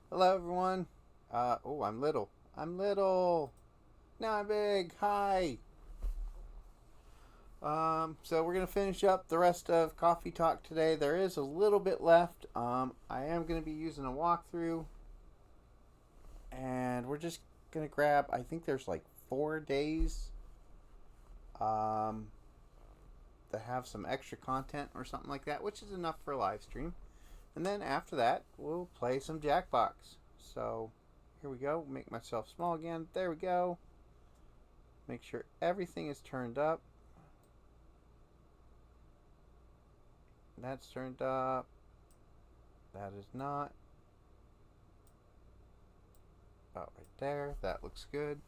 Hello everyone. Oh, I'm little. I'm little. Now I'm big. Hi. So we're gonna finish up the rest of Coffee Talk today. There is a little bit left. I am gonna be using a walkthrough, and we're just gonna grab. I think there's like 4 days. That have some extra content or something like that, which is enough for a live stream. And then after that, we'll play some Jackbox. So, here we go. Make myself small again. There we go. Make sure everything is turned up. That's turned up. That is not. About right there. That looks good.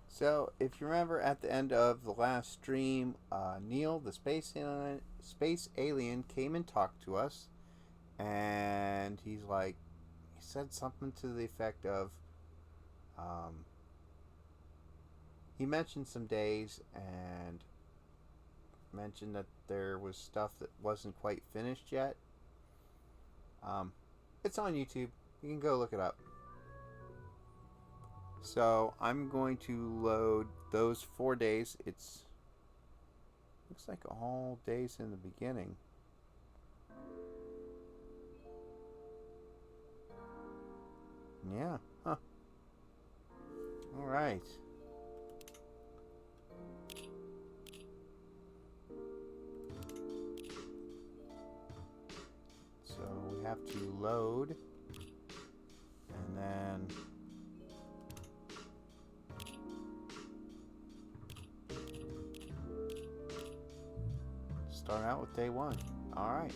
So, if you remember at the end of the last stream, Neil, the space alien, came and talked to us, and he said something to the effect of, he mentioned some days and mentioned that there was stuff that wasn't quite finished yet. It's on YouTube. You can go look it up. So I'm going to load those 4 days. Looks like all days in the beginning. Yeah, huh. Alright. So we have to load, and then start out with day 1. Alright.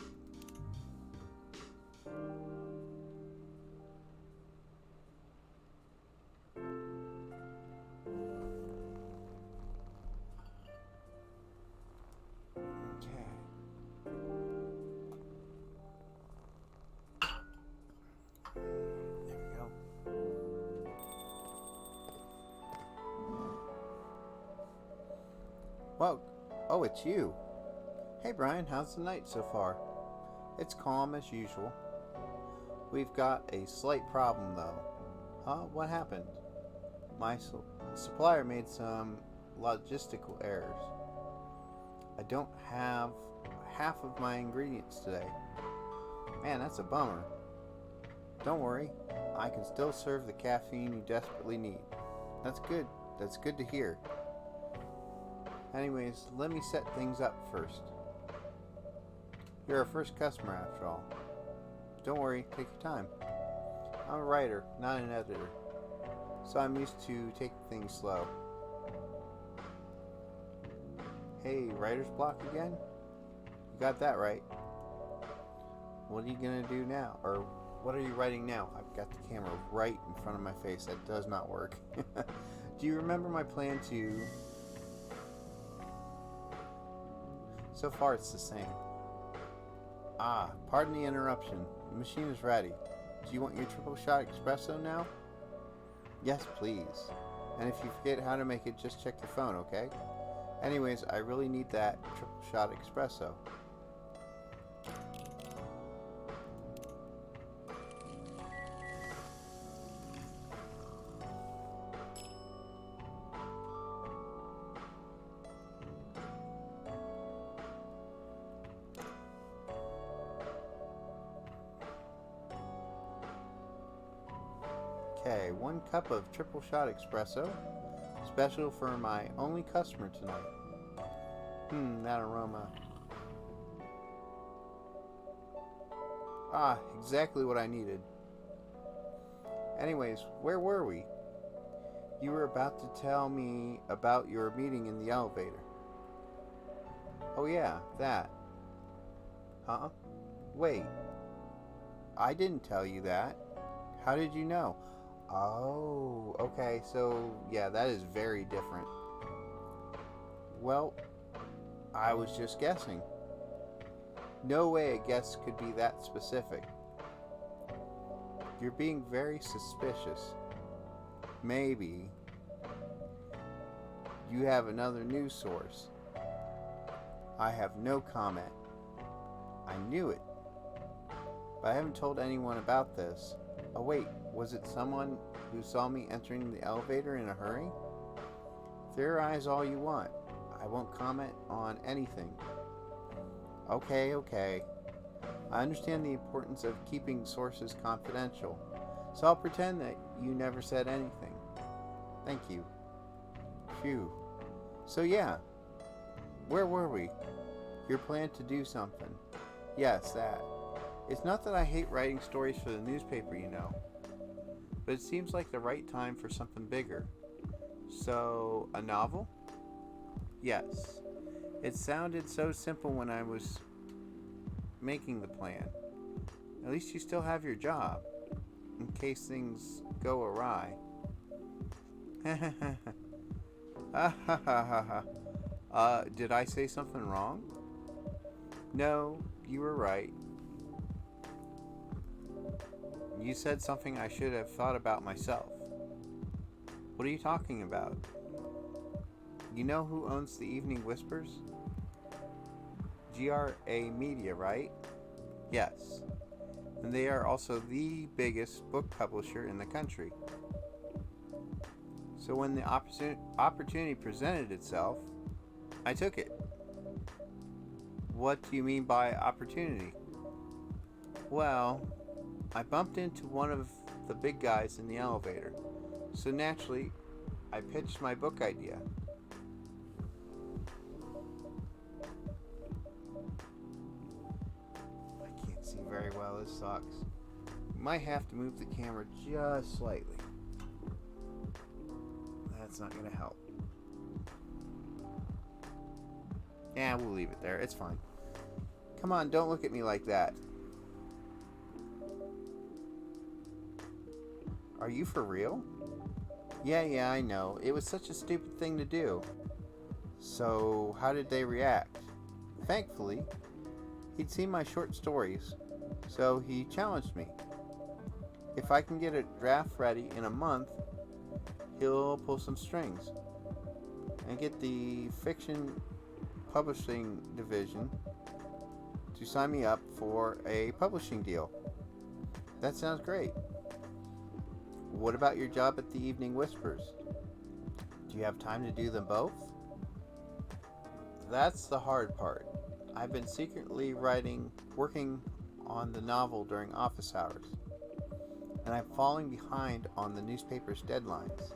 Well, oh, it's you. Hey Brian, how's the night so far? It's calm as usual. We've got a slight problem though. Huh? What happened? My supplier made some logistical errors. I don't have half of my ingredients today. Man, that's a bummer. Don't worry, I can still serve the caffeine you desperately need. That's good. That's good to hear. Anyways, let me set things up first. You're our first customer after all. Don't worry, take your time. I'm a writer, not an editor, so I'm used to taking things slow. Hey, writer's block again? You got that right. What are you gonna do now? Or what are you writing now? I've got the camera right in front of my face. That does not work. Do you remember my plan to... So far it's the same. Ah, pardon the interruption. The machine is ready. Do you want your triple shot espresso now? Yes, please. And if you forget how to make it, just check your phone, okay? Anyways, I really need that triple shot espresso. Okay, 1 cup of triple shot espresso. Special for my only customer tonight. That aroma. Ah, exactly what I needed. Anyways, where were we? You were about to tell me about your meeting in the elevator. Oh yeah, that. Huh? Wait. I didn't tell you that. How did you know? Oh, okay, so yeah, that is very different. Well, I was just guessing. No way a guess could be that specific. You're being very suspicious. Maybe you have another news source. I have no comment. I knew it. But I haven't told anyone about this. Oh wait, was it someone who saw me entering the elevator in a hurry? Theorize all you want. I won't comment on anything. Okay. I understand the importance of keeping sources confidential, so I'll pretend that you never said anything. Thank you. Phew. So yeah, where were we? Your plan to do something. Yes, that. It's not that I hate writing stories for the newspaper, but it seems like the right time for something bigger. So, a novel? Yes. It sounded so simple when I was making the plan. At least you still have your job, in case things go awry. Did I say something wrong? No, you were right. You said something I should have thought about myself. What are you talking about? You know who owns the Evening Whispers? GRA Media, right? Yes. And they are also the biggest book publisher in the country. So when the opportunity presented itself, I took it. What do you mean by opportunity? Well, I bumped into one of the big guys in the elevator, so naturally, I pitched my book idea. I can't see very well, this sucks. Might have to move the camera just slightly. That's not going to help. Yeah, we'll leave it there, it's fine. Come on, don't look at me like that. Are you for real? Yeah, I know. It was such a stupid thing to do. So, how did they react? Thankfully, he'd seen my short stories, so he challenged me. If I can get a draft ready in a month, he'll pull some strings and get the fiction publishing division to sign me up for a publishing deal. That sounds great. What about your job at the Evening Whispers? Do you have time to do them both? That's the hard part. I've been secretly working on the novel during office hours, and I'm falling behind on the newspaper's deadlines.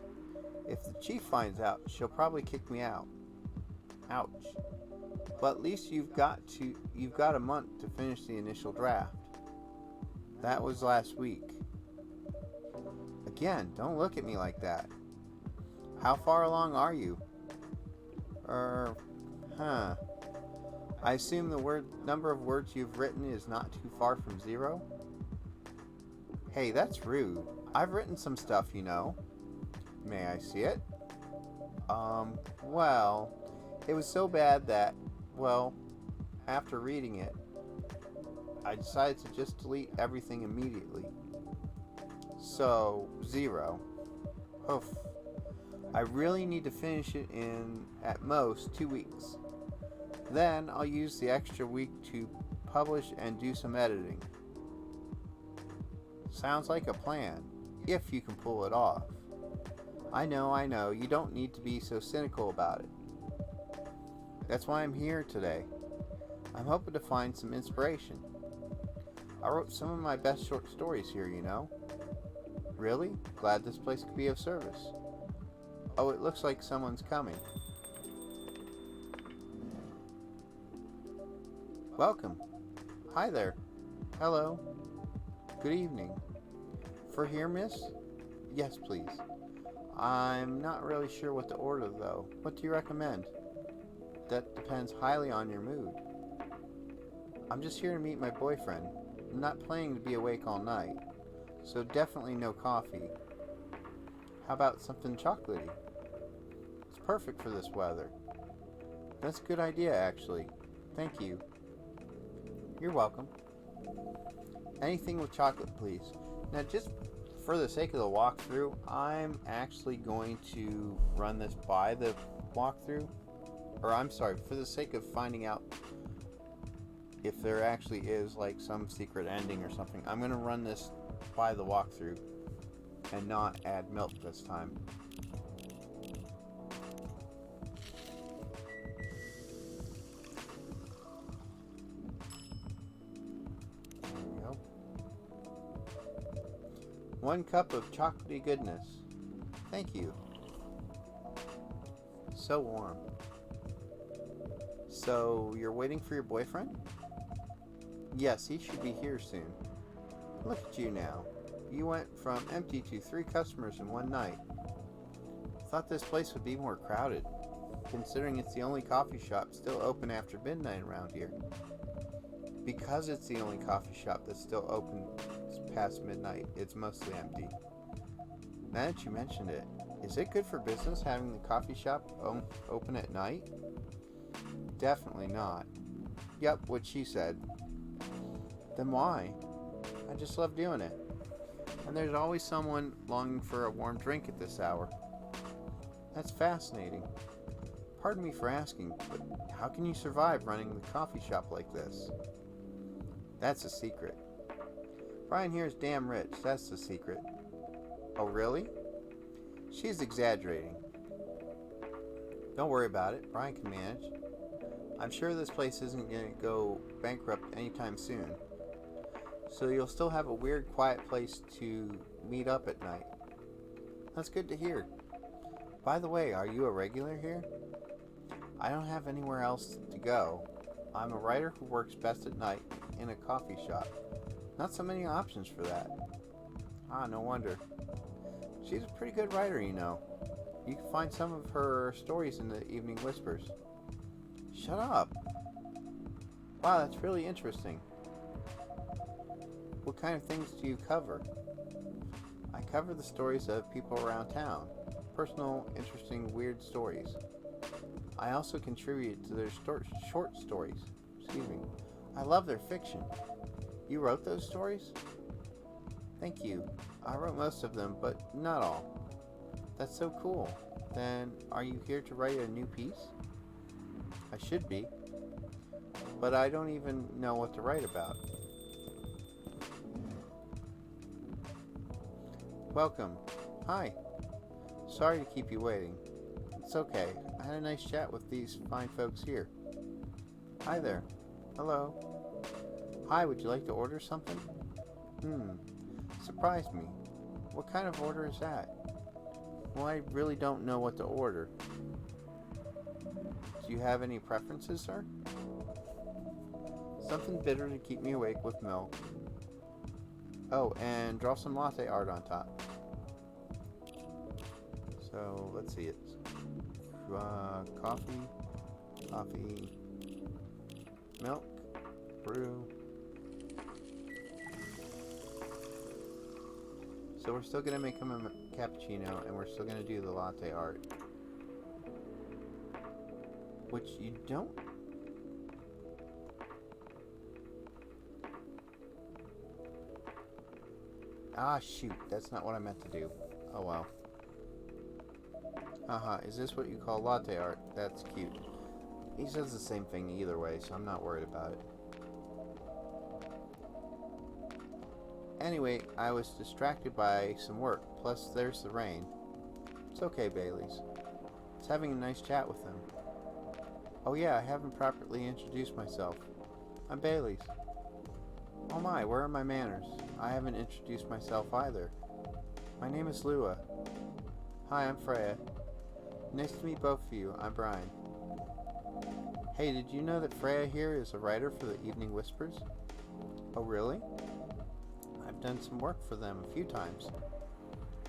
If the chief finds out, she'll probably kick me out. Ouch. But at least you've got a month to finish the initial draft. That was last week. Again, don't look at me like that. How far along are you? I assume the number of words you've written is not too far from 0? Hey, that's rude. I've written some stuff, May I see it? Well, it was so bad that, after reading it, I decided to just delete everything immediately. So, 0. Oof. I really need to finish it in, at most, 2 weeks. Then I'll use the extra week to publish and do some editing. Sounds like a plan, if you can pull it off. I know, you don't need to be so cynical about it. That's why I'm here today. I'm hoping to find some inspiration. I wrote some of my best short stories here, Really? Glad this place could be of service. Oh, it looks like someone's coming. Welcome. Hi there. Hello. Good evening. For here, miss? Yes, please. I'm not really sure what to order, though. What do you recommend? That depends highly on your mood. I'm just here to meet my boyfriend. I'm not planning to be awake all night, so definitely no coffee. How about something chocolatey? It's perfect for this weather. That's a good idea, actually. Thank you. You're welcome. Anything with chocolate, please. Now, just for the sake of the walkthrough, I'm actually going to run this by the walkthrough. Or, I'm sorry, for the sake of finding out if there actually is, like, some secret ending or something, I'm going to run this by the walkthrough and not add milk this time. There we go. 1 cup of chocolatey goodness. Thank you. So warm. So, you're waiting for your boyfriend? Yes, he should be here soon. Look at you now. You went from empty to 3 customers in one night. Thought this place would be more crowded, considering it's the only coffee shop still open after midnight around here. Because it's the only coffee shop that's still open past midnight, it's mostly empty. Now that you mentioned it, is it good for business having the coffee shop open at night? Definitely not. Yep, what she said. Then why? I just love doing it. And there's always someone longing for a warm drink at this hour. That's fascinating. Pardon me for asking, but how can you survive running the coffee shop like this? That's a secret. Brian here is damn rich, that's the secret. Oh, really? She's exaggerating. Don't worry about it, Brian can manage. I'm sure this place isn't going to go bankrupt anytime soon. So you'll still have a weird, quiet place to meet up at night. That's good to hear. By the way, are you a regular here? I don't have anywhere else to go. I'm a writer who works best at night in a coffee shop. Not so many options for that. Ah, no wonder. She's a pretty good writer, you know. You can find some of her stories in the Evening Whispers. Shut up. Wow, that's really interesting. What kind of things do you cover? I cover the stories of people around town. Personal, interesting, weird stories. I also contribute to their short stories. Excuse me. I love their fiction. You wrote those stories? Thank you. I wrote most of them, but not all. That's so cool. Then, are you here to write a new piece? I should be. But I don't even know what to write about. Welcome. Hi. Sorry to keep you waiting. It's okay. I had a nice chat with these fine folks here. Hi there. Hello. Hi, would you like to order something? Surprised me. What kind of order is that? Well, I really don't know what to order. Do you have any preferences, sir? Something bitter to keep me awake with milk. Oh, and draw some latte art on top. So, let's see it. Coffee, milk, brew. So we're still going to make him a cappuccino, and we're still going to do the latte art. Which you don't... Ah, shoot. That's not what I meant to do. Oh, well. Is this what you call latte art? That's cute. He says the same thing either way, so I'm not worried about it. Anyway, I was distracted by some work, plus there's the rain. It's okay, Bailey's. I was having a nice chat with them. Oh yeah, I haven't properly introduced myself. I'm Bailey's. Oh my, where are my manners? I haven't introduced myself either. My name is Lua. Hi, I'm Freya. Nice to meet both of you. I'm Brian. Hey, did you know that Freya here is a writer for the Evening Whispers? Oh, really? I've done some work for them a few times.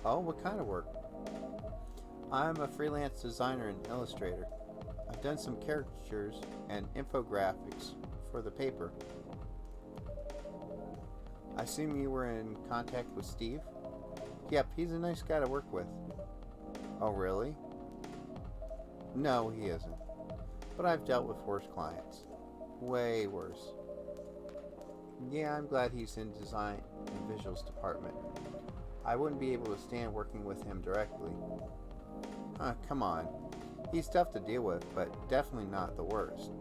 Oh, what kind of work? I'm a freelance designer and illustrator. I've done some caricatures and infographics for the paper. I assume you were in contact with Steve? Yep, he's a nice guy to work with. Oh, really? No, he isn't. But I've dealt with worse clients. Way worse. Yeah, I'm glad he's in design and visuals department. I wouldn't be able to stand working with him directly. Come on. He's tough to deal with, but definitely not the worst.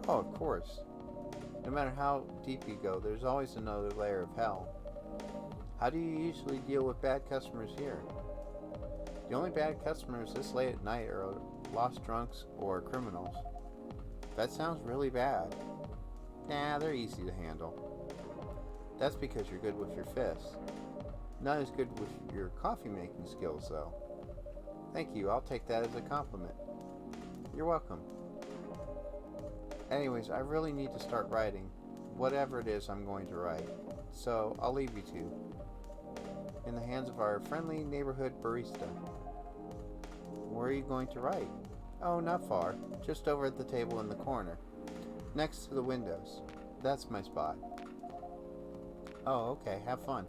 Oh, of course. No matter how deep you go, there's always another layer of hell. How do you usually deal with bad customers here? The only bad customers this late at night are lost drunks or criminals. That sounds really bad. Nah, they're easy to handle. That's because you're good with your fists. Not as good with your coffee making skills, though. Thank you, I'll take that as a compliment. You're welcome. Anyways, I really need to start writing, whatever it is I'm going to write. So, I'll leave you two in the hands of our friendly neighborhood barista. Where are you going to write? Oh, not far. Just over at the table in the corner. Next to the windows. That's my spot. Oh, okay. Have fun.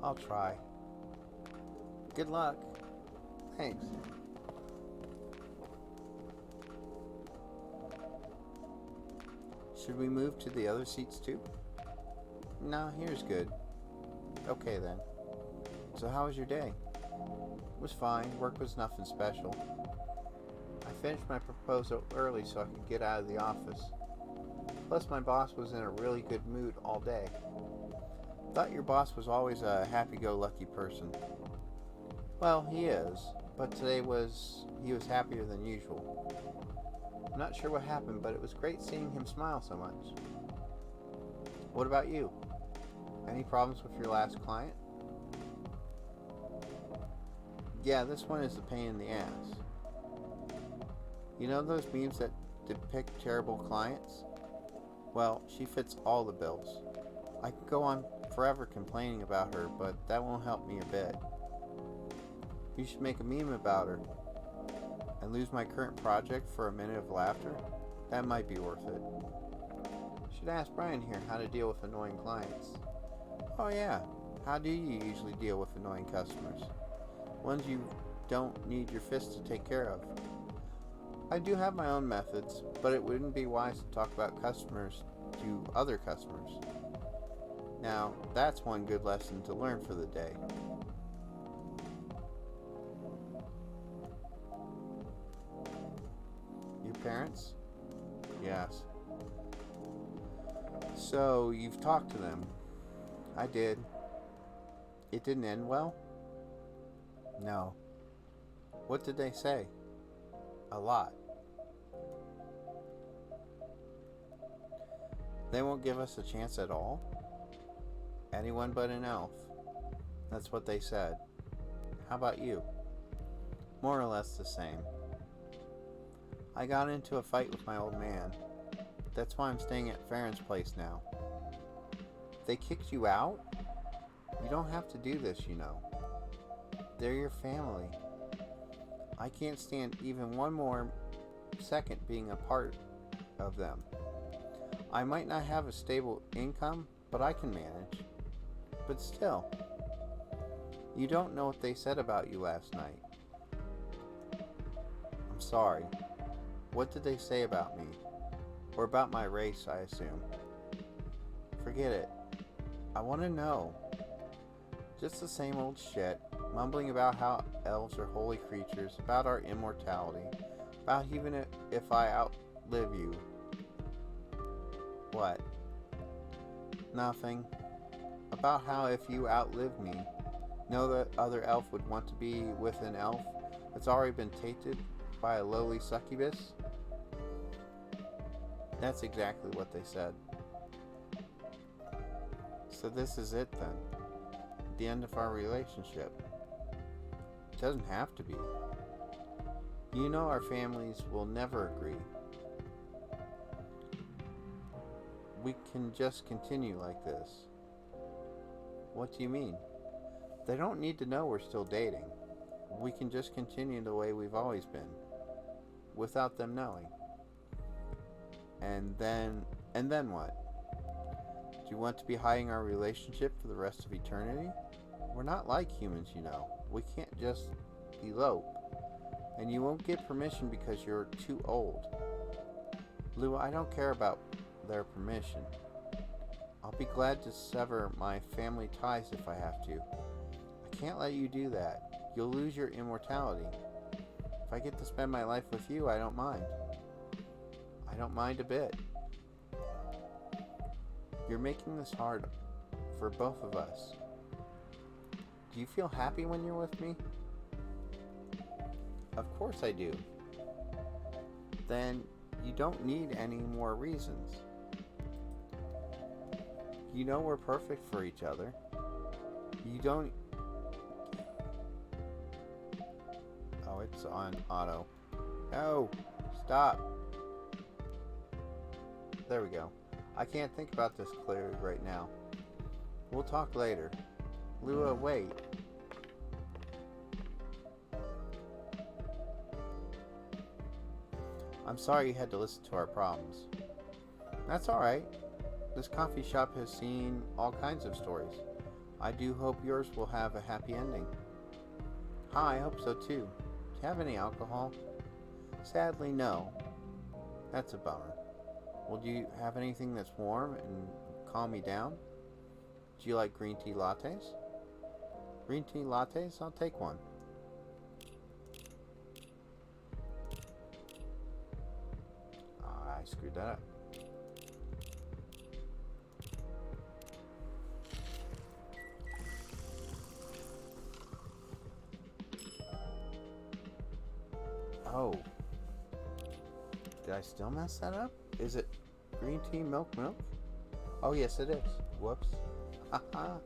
I'll try. Good luck. Thanks. Should we move to the other seats too? No, here's good. Okay then. So how was your day? It was fine. Work was nothing special. I finished my proposal early so I could get out of the office. Plus my boss was in a really good mood all day. Thought your boss was always a happy-go-lucky person. Well, he is, but today he was happier than usual. I'm not sure what happened, but it was great seeing him smile so much. What about you? Any problems with your last client? Yeah, this one is a pain in the ass. You know those memes that depict terrible clients? Well, she fits all the bills. I could go on forever complaining about her, but that won't help me a bit. You should make a meme about her. And lose my current project for a minute of laughter? That might be worth it. Should ask Brian here how to deal with annoying clients. Oh yeah, how do you usually deal with annoying customers? Ones you don't need your fist to take care of. I do have my own methods, but it wouldn't be wise to talk about customers to other customers. Now, that's one good lesson to learn for the day. Your parents? Yes. So, you've talked to them? I did. It didn't end well? No. What did they say? A lot. They won't give us a chance at all? Anyone but an elf. That's what they said. How about you? More or less the same. I got into a fight with my old man. That's why I'm staying at Farron's place now. They kicked you out? You don't have to do this, you know. They're your family. I can't stand even one more second being a part of them. I might not have a stable income, but I can manage. But still, you don't know what they said about you last night. I'm sorry. What did they say about me? Or about my race, I assume. Forget it. I want to know. Just the same old shit, mumbling about how elves are holy creatures, about our immortality, about even if I outlive you. What? Nothing. About how if you outlive me, no other elf would want to be with an elf that's already been tainted by a lowly succubus? That's exactly what they said. So this is it then. The end of our relationship. It doesn't have to be. You know our families will never agree. We can just continue like this. What do you mean? They don't need to know we're still dating. We can just continue the way we've always been, without them knowing. And then And then what? Do you want to be hiding our relationship for the rest of eternity? We're not like humans, you know. We can't just elope. And you won't get permission because you're too old. Lua, I don't care about their permission. I'll be glad to sever my family ties if I have to. I can't let you do that. You'll lose your immortality. If I get to spend my life with you, I don't mind. I don't mind a bit. You're making this hard for both of us. Do you feel happy when you're with me? Of course I do. Then you don't need any more reasons. You know we're perfect for each other. You don't... Oh, it's on auto. No! Stop! There we go. I can't think about this clearly right now. We'll talk later. Lua, wait. I'm sorry you had to listen to our problems. That's alright. This coffee shop has seen all kinds of stories. I do hope yours will have a happy ending. I hope so too. Do you have any alcohol? Sadly, no. That's a bummer. Well, do you have anything that's warm and calm me down? Do you like green tea lattes? Green tea lattes? I'll take one. I screwed that up. Oh. Did I still mess that up? Is it green tea milk? Oh, yes, it is. Whoops. Haha.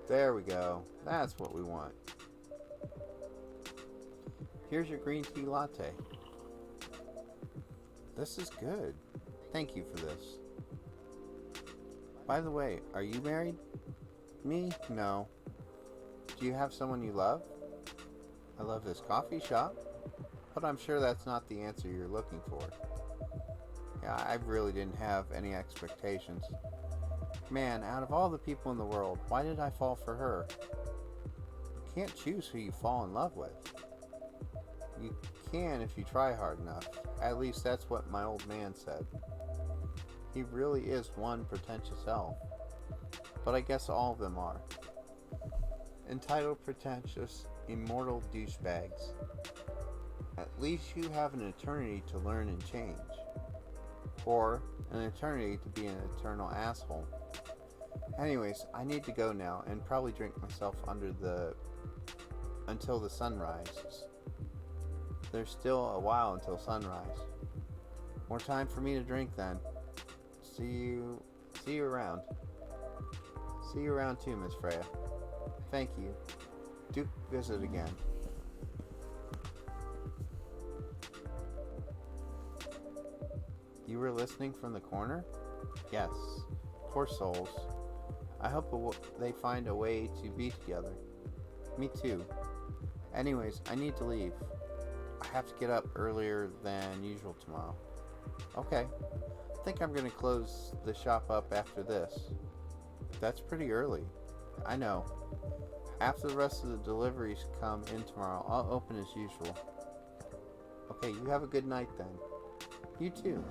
There we go. That's what we want. Here's your green tea latte. This is good. Thank you for this. By the way, are you married? Me? No. Do you have someone you love? I love this coffee shop, but I'm sure that's not the answer you're looking for. Yeah, I really didn't have any expectations. Man, out of all the people in the world, why did I fall for her? You can't choose who you fall in love with. You can if you try hard enough. At least that's what my old man said. He really is one pretentious elf. But I guess all of them are. Entitled, pretentious, immortal douchebags. At least you have an eternity to learn and change. Or an eternity to be an eternal asshole. Anyways, I need to go now and probably drink myself until the sun rises. There's still a while until sunrise. More time for me to drink then. See you around. See you around too, Miss Freya. Thank you. Do visit again. You were listening from the corner? Yes. Poor souls. I hope they find a way to be together. Me too. Anyways, I need to leave. I have to get up earlier than usual tomorrow. Okay. I think I'm going to close the shop up after this. That's pretty early. I know. After the rest of the deliveries come in tomorrow, I'll open as usual. Okay, you have a good night then. You too.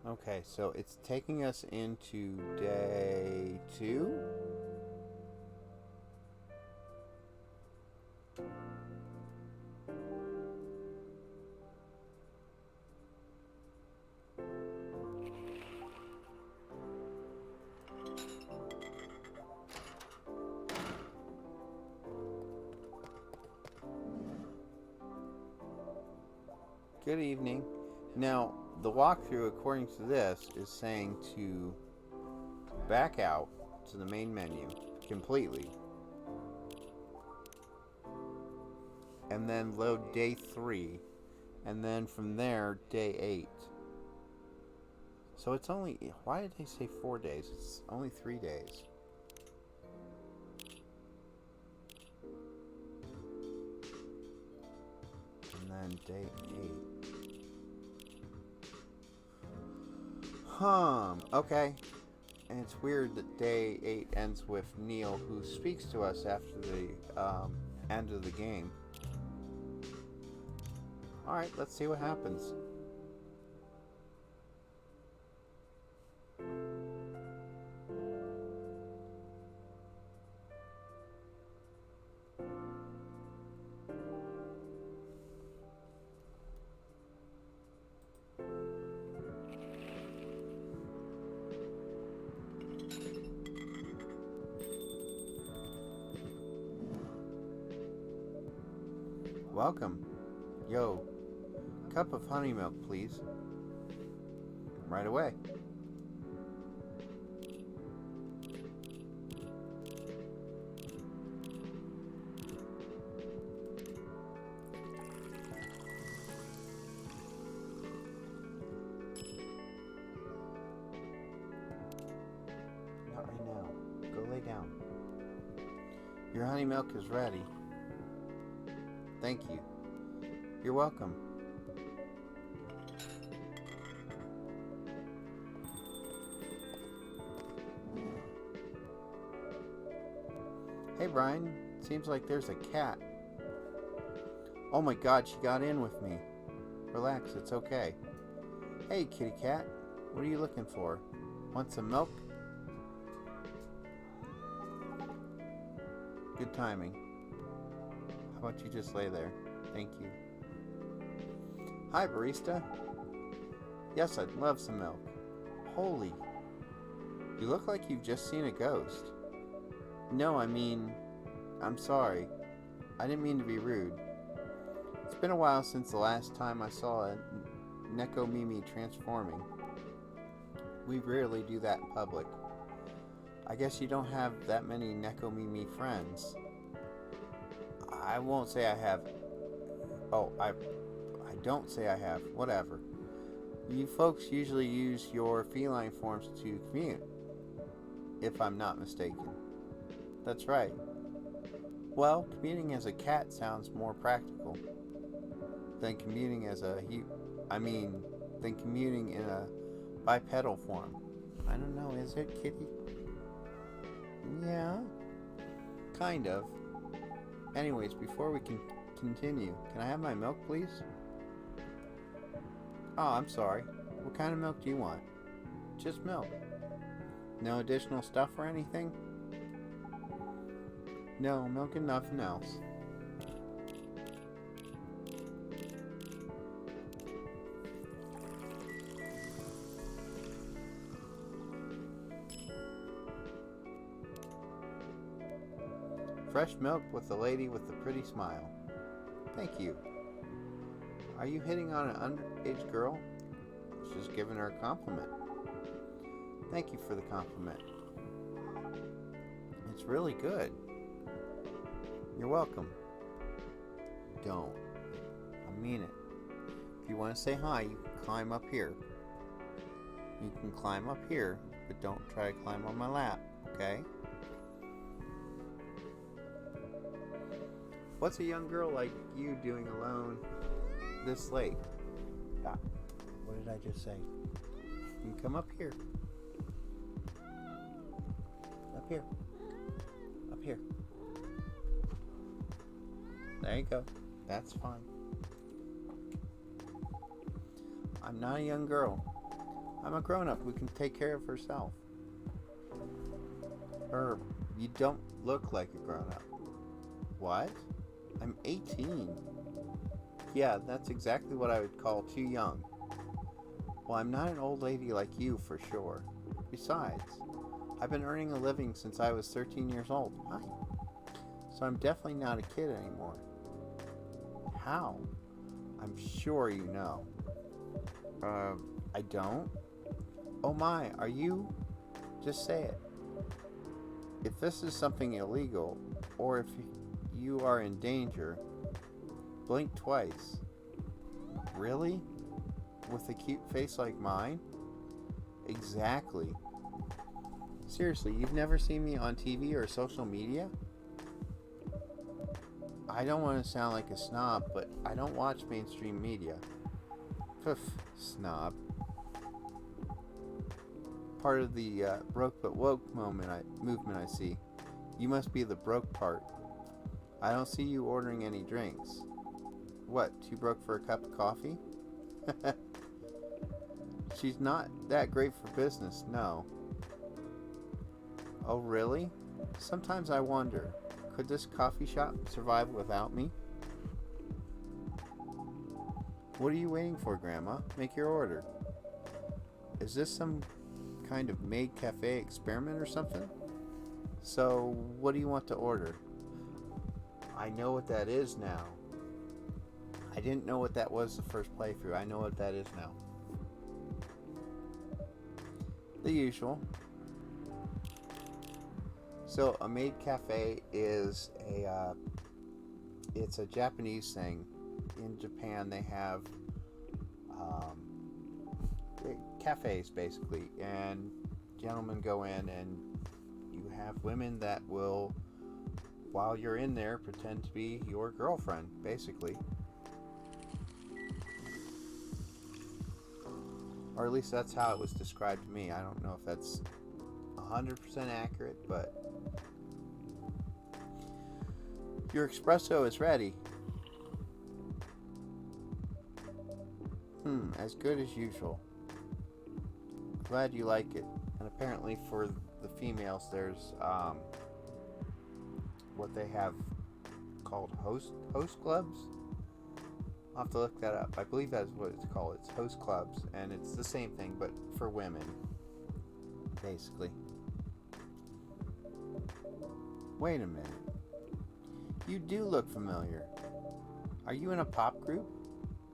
Okay, so it's taking us into day 2. Good evening. Now, the walkthrough, according to this, is saying to back out to the main menu completely. and then load day 3, and then from there, day 8. So it's only, why did they say 4 days? It's only 3 days. And then day 8. Okay. And it's weird that day 8 ends with Neil, who speaks to us after the end of the game. Alright, let's see what happens. Welcome. Yo, cup of honey milk, please. Right away. Not right now. Go lay down. Your honey milk is ready. Thank you. You're welcome. Hey, Brian. Seems like there's a cat. Oh my God, she got in with me. Relax, it's okay. Hey, kitty cat. What are you looking for? Want some milk? Good timing. How about you just lay there? Thank you. Hi, barista. Yes, I'd love some milk. Holy. You look like you've just seen a ghost. No, I mean, I'm sorry. I didn't mean to be rude. It's been a while since the last time I saw a Neko Mimi transforming. We rarely do that in public. I guess you don't have that many Neko Mimi friends. I won't say I have. Oh, I don't say I have. Whatever. You folks usually use your feline forms to commute, if I'm not mistaken. That's right. Well, commuting as a cat sounds more practical than commuting as than commuting in a bipedal form. I don't know, is it, kitty? Yeah, kind of. Anyways, before we can continue, can I have my milk, please? Oh, I'm sorry. What kind of milk do you want? Just milk. No additional stuff or anything? No, milk and nothing else. Fresh milk with the lady with the pretty smile. Thank you. Are you hitting on an underage girl? I was just giving her a compliment. Thank you for the compliment. It's really good. You're welcome. Don't. I mean it. If you want to say hi, you can climb up here. You can climb up here, but don't try to climb on my lap, okay? What's a young girl like you doing alone this late? Ah, what did I just say? You can come up here. Up here. Up here. There you go. That's fine. I'm not a young girl. I'm a grown-up who can take care of herself. You don't look like a grown-up. What? I'm 18. Yeah, that's exactly what I would call too young. Well, I'm not an old lady like you, for sure. Besides, I've been earning a living since I was 13 years old. Hi. So I'm definitely not a kid anymore. How? I'm sure you know. I don't? Oh my, are you? Just say it. If this is something illegal, or if you are in danger, blink twice. Really? With a cute face like mine? Exactly. Seriously, you've never seen me on TV or social media? I don't want to sound like a snob, but I don't watch mainstream media. Poof, snob. Part of the broke but woke movement I see. You must be the broke part. I don't see you ordering any drinks. What, too broke for a cup of coffee? She's not that great for business, no. Oh, really? Sometimes I wonder, could this coffee shop survive without me? What are you waiting for, Grandma? Make your order. Is this some kind of maid cafe experiment or something? So, what do you want to order? I know what that is now. I didn't know what that was the first playthrough. I know what that is now. The usual. So a maid cafe is it's a Japanese thing. In Japan they have cafes basically, and gentlemen go in and you have women that will, while you're in there, pretend to be your girlfriend basically. Or at least that's how it was described to me. I don't know if that's 100% accurate, but your espresso is ready. As good as usual. Glad you like it. And apparently for the females there's what they have called host clubs. I'll have to look that up. I believe that's what it's called. It's host clubs, and it's the same thing, but for women, basically. Wait a minute. You do look familiar. Are you in a pop group?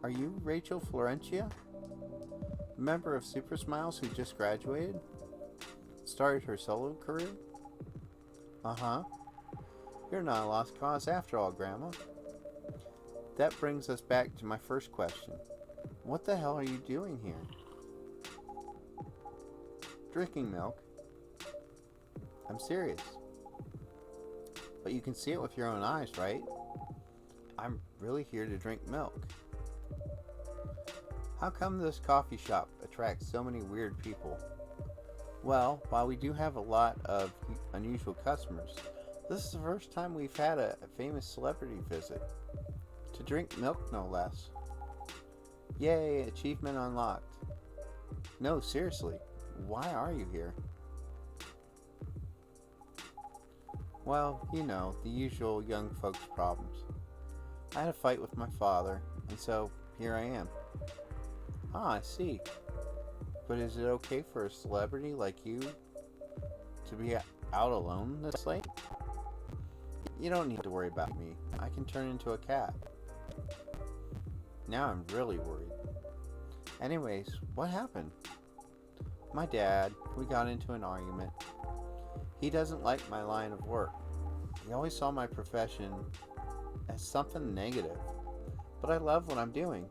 Are you Rachel Florentia? Member of Super Smiles who just graduated? Started her solo career? Uh-huh. You're not a lost cause after all, Grandma. That brings us back to my first question. What the hell are you doing here? Drinking milk. I'm serious. But you can see it with your own eyes, right? I'm really here to drink milk. How come this coffee shop attracts so many weird people? Well, while we do have a lot of unusual customers, this is the first time we've had a famous celebrity visit. To drink milk, no less. Yay, achievement unlocked. No, seriously, why are you here? Well, you know, the usual young folks problems. I had a fight with my father, and so here I am. Ah, I see. But is it okay for a celebrity like you to be out alone this late? You don't need to worry about me. I can turn into a cat. Now I'm really worried. Anyways, what happened? My dad, we got into an argument. He doesn't like my line of work. He always saw my profession as something negative. But I love what I'm doing.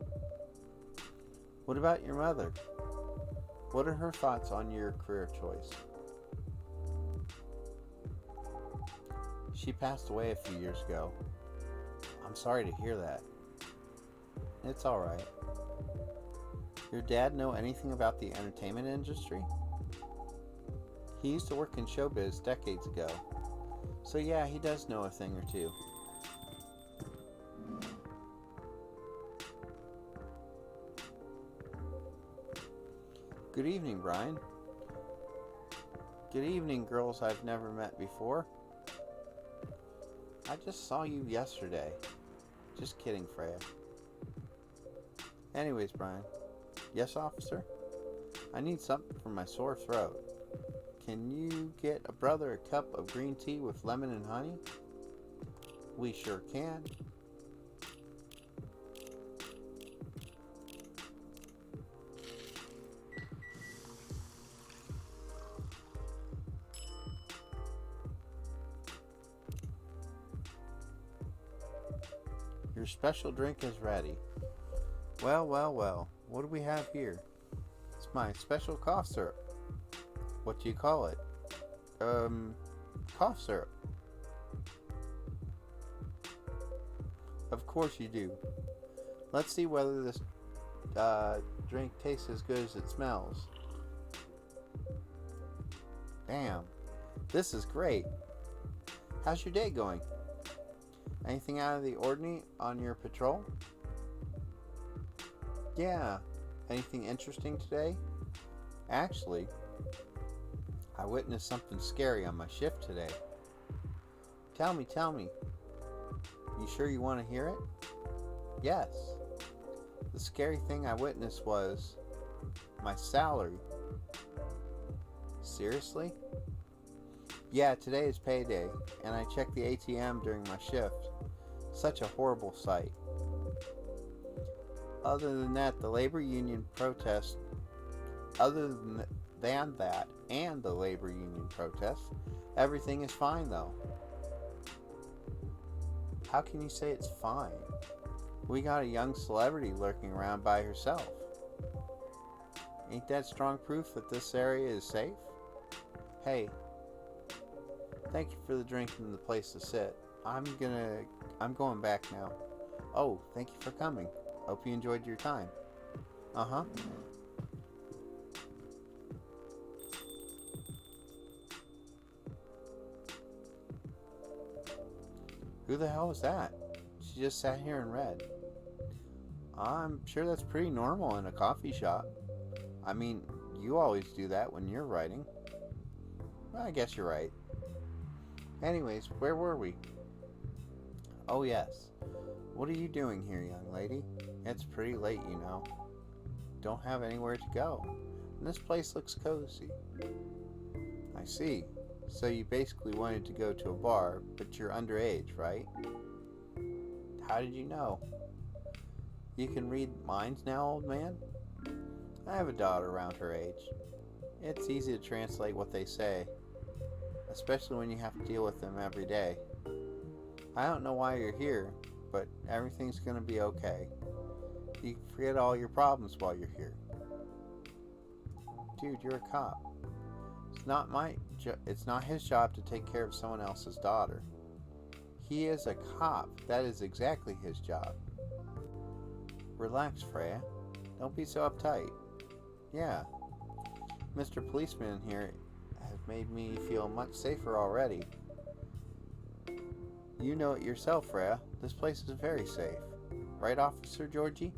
What about your mother? What are her thoughts on your career choice? She passed away a few years ago. I'm sorry to hear that. It's alright. Your dad know anything about the entertainment industry? He used to work in showbiz decades ago. So yeah, he does know a thing or two. Good evening, Brian. Good evening, girls I've never met before. I just saw you yesterday. Just kidding, Freya. Anyways, Brian. Yes, officer? I need something for my sore throat. Can you get a brother a cup of green tea with lemon and honey? We sure can. You're special drink is ready. Well, well, well. What do we have here? It's my special cough syrup. What do you call it? Cough syrup. Of course you do. Let's see whether this drink tastes as good as it smells. Damn, this is great. How's your day going? Anything out of the ordinary on your patrol? Yeah. Anything interesting today? Actually, I witnessed something scary on my shift today. Tell me. You sure you want to hear it? Yes. The scary thing I witnessed was my salary. Seriously? Yeah, today is payday, and I checked the ATM during my shift. Such a horrible sight. Other than that, the labor union protest, everything is fine though. How can you say it's fine? We got a young celebrity lurking around by herself. Ain't that strong proof that this area is safe? Hey, thank you for the drink and the place to sit. I'm going back now. Oh, thank you for coming. Hope you enjoyed your time. Uh-huh. Who the hell was that? She just sat here and read. I'm sure that's pretty normal in a coffee shop. I mean, you always do that when you're writing. Well, I guess you're right. Anyways, where were we? Oh yes. What are you doing here, young lady? It's pretty late, you know. Don't have anywhere to go. And this place looks cozy. I see. So you basically wanted to go to a bar, but you're underage, right? How did you know? You can read minds now, old man? I have a daughter around her age. It's easy to translate what they say, especially when you have to deal with them every day. I don't know why you're here, but everything's gonna be okay. You can forget all your problems while you're here. Dude, you're a cop. It's not his job to take care of someone else's daughter. He is a cop. That is exactly his job. Relax, Freya. Don't be so uptight. Yeah. Mr. Policeman here has made me feel much safer already. You know it yourself, Freya. This place is very safe. Right, Officer Georgie?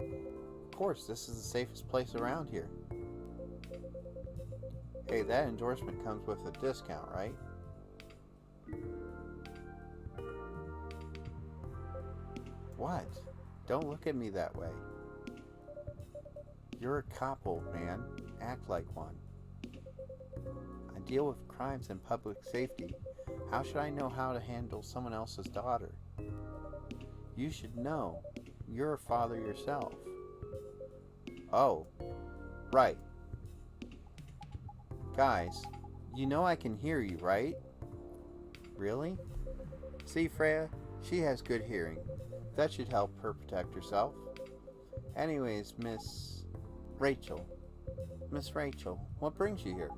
Of course, this is the safest place around here. Hey, that endorsement comes with a discount, right? What? Don't look at me that way. You're a cop, old man. Act like one. I deal with crimes and public safety. How should I know how to handle someone else's daughter? You should know. You're a father yourself. Oh, right. Guys, you know I can hear you, right? Really? See, Freya, she has good hearing. That should help her protect herself. Anyways, Miss Rachel, what brings you here?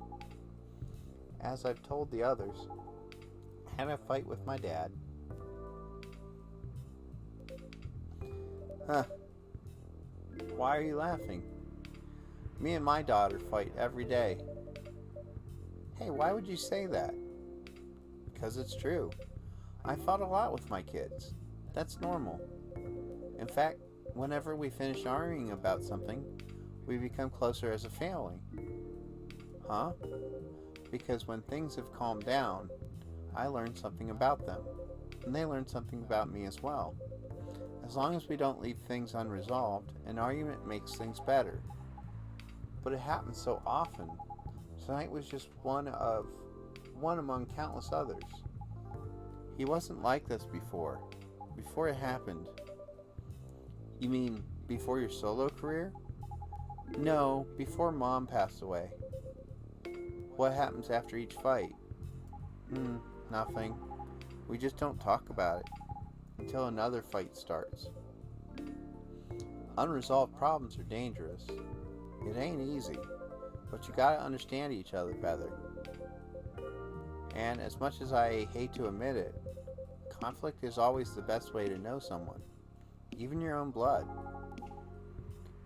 As I've told the others, I had a fight with my dad. Huh. Why are you laughing? Me and my daughter fight every day. Hey, why would you say that? Because it's true. I fought a lot with my kids. That's normal. In fact, whenever we finish arguing about something, we become closer as a family. Huh? Because when things have calmed down, I learn something about them, and they learn something about me as well. As long as we don't leave things unresolved, an argument makes things better. But it happens so often. Tonight was just one among countless others. He wasn't like this before it happened. You mean before your solo career? No, before Mom passed away. What happens after each fight? Nothing. We just don't talk about it. until another fight starts. Unresolved problems are dangerous. It ain't easy, but you gotta understand each other better. And as much as I hate to admit it, conflict is always the best way to know someone, even your own blood.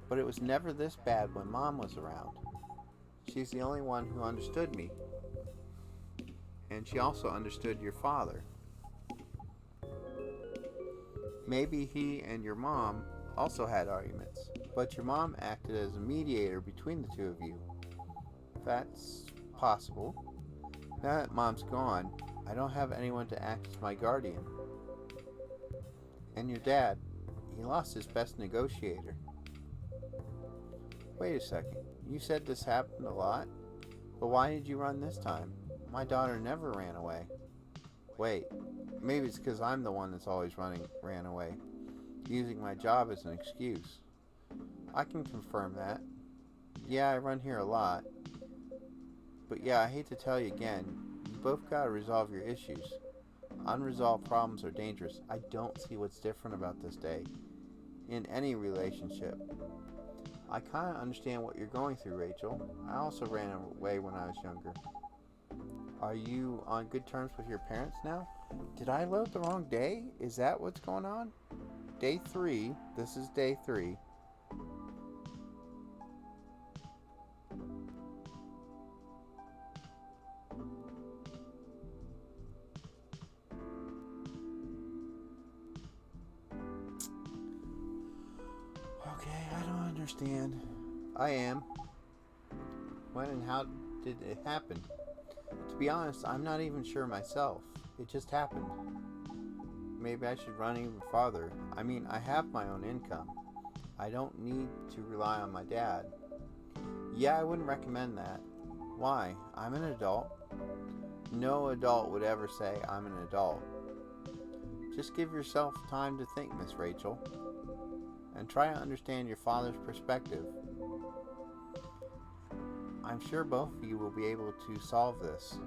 But it was never this bad when Mom was around. She's the only one who understood me. And she also understood your father. Maybe he and your mom also had arguments, but your mom acted as a mediator between the two of you. That's possible. Now that Mom's gone, I don't have anyone to act as my guardian. And your dad, he lost his best negotiator. Wait a second, you said this happened a lot? But why did you run this time? My daughter never ran away. Wait, maybe it's because I'm the one that's always ran away, using my job as an excuse. I can confirm that. Yeah, I run here a lot. But yeah, I hate to tell you again, you both gotta resolve your issues. Unresolved problems are dangerous. I don't see what's different about this day in any relationship. I kinda understand what you're going through, Rachel. I also ran away when I was younger. Are you on good terms with your parents now? Did I load the wrong day? Is that what's going on? Day 3. This is day 3. Okay, I don't understand. I am. When and how did it happen? To be honest, I'm not even sure myself. It just happened. Maybe I should run even farther. I mean, I have my own income. I don't need to rely on my dad. Yeah, I wouldn't recommend that. Why? I'm an adult. No adult would ever say I'm an adult. Just give yourself time to think, Miss Rachel, and try to understand your father's perspective. I'm sure both of you will be able to solve this,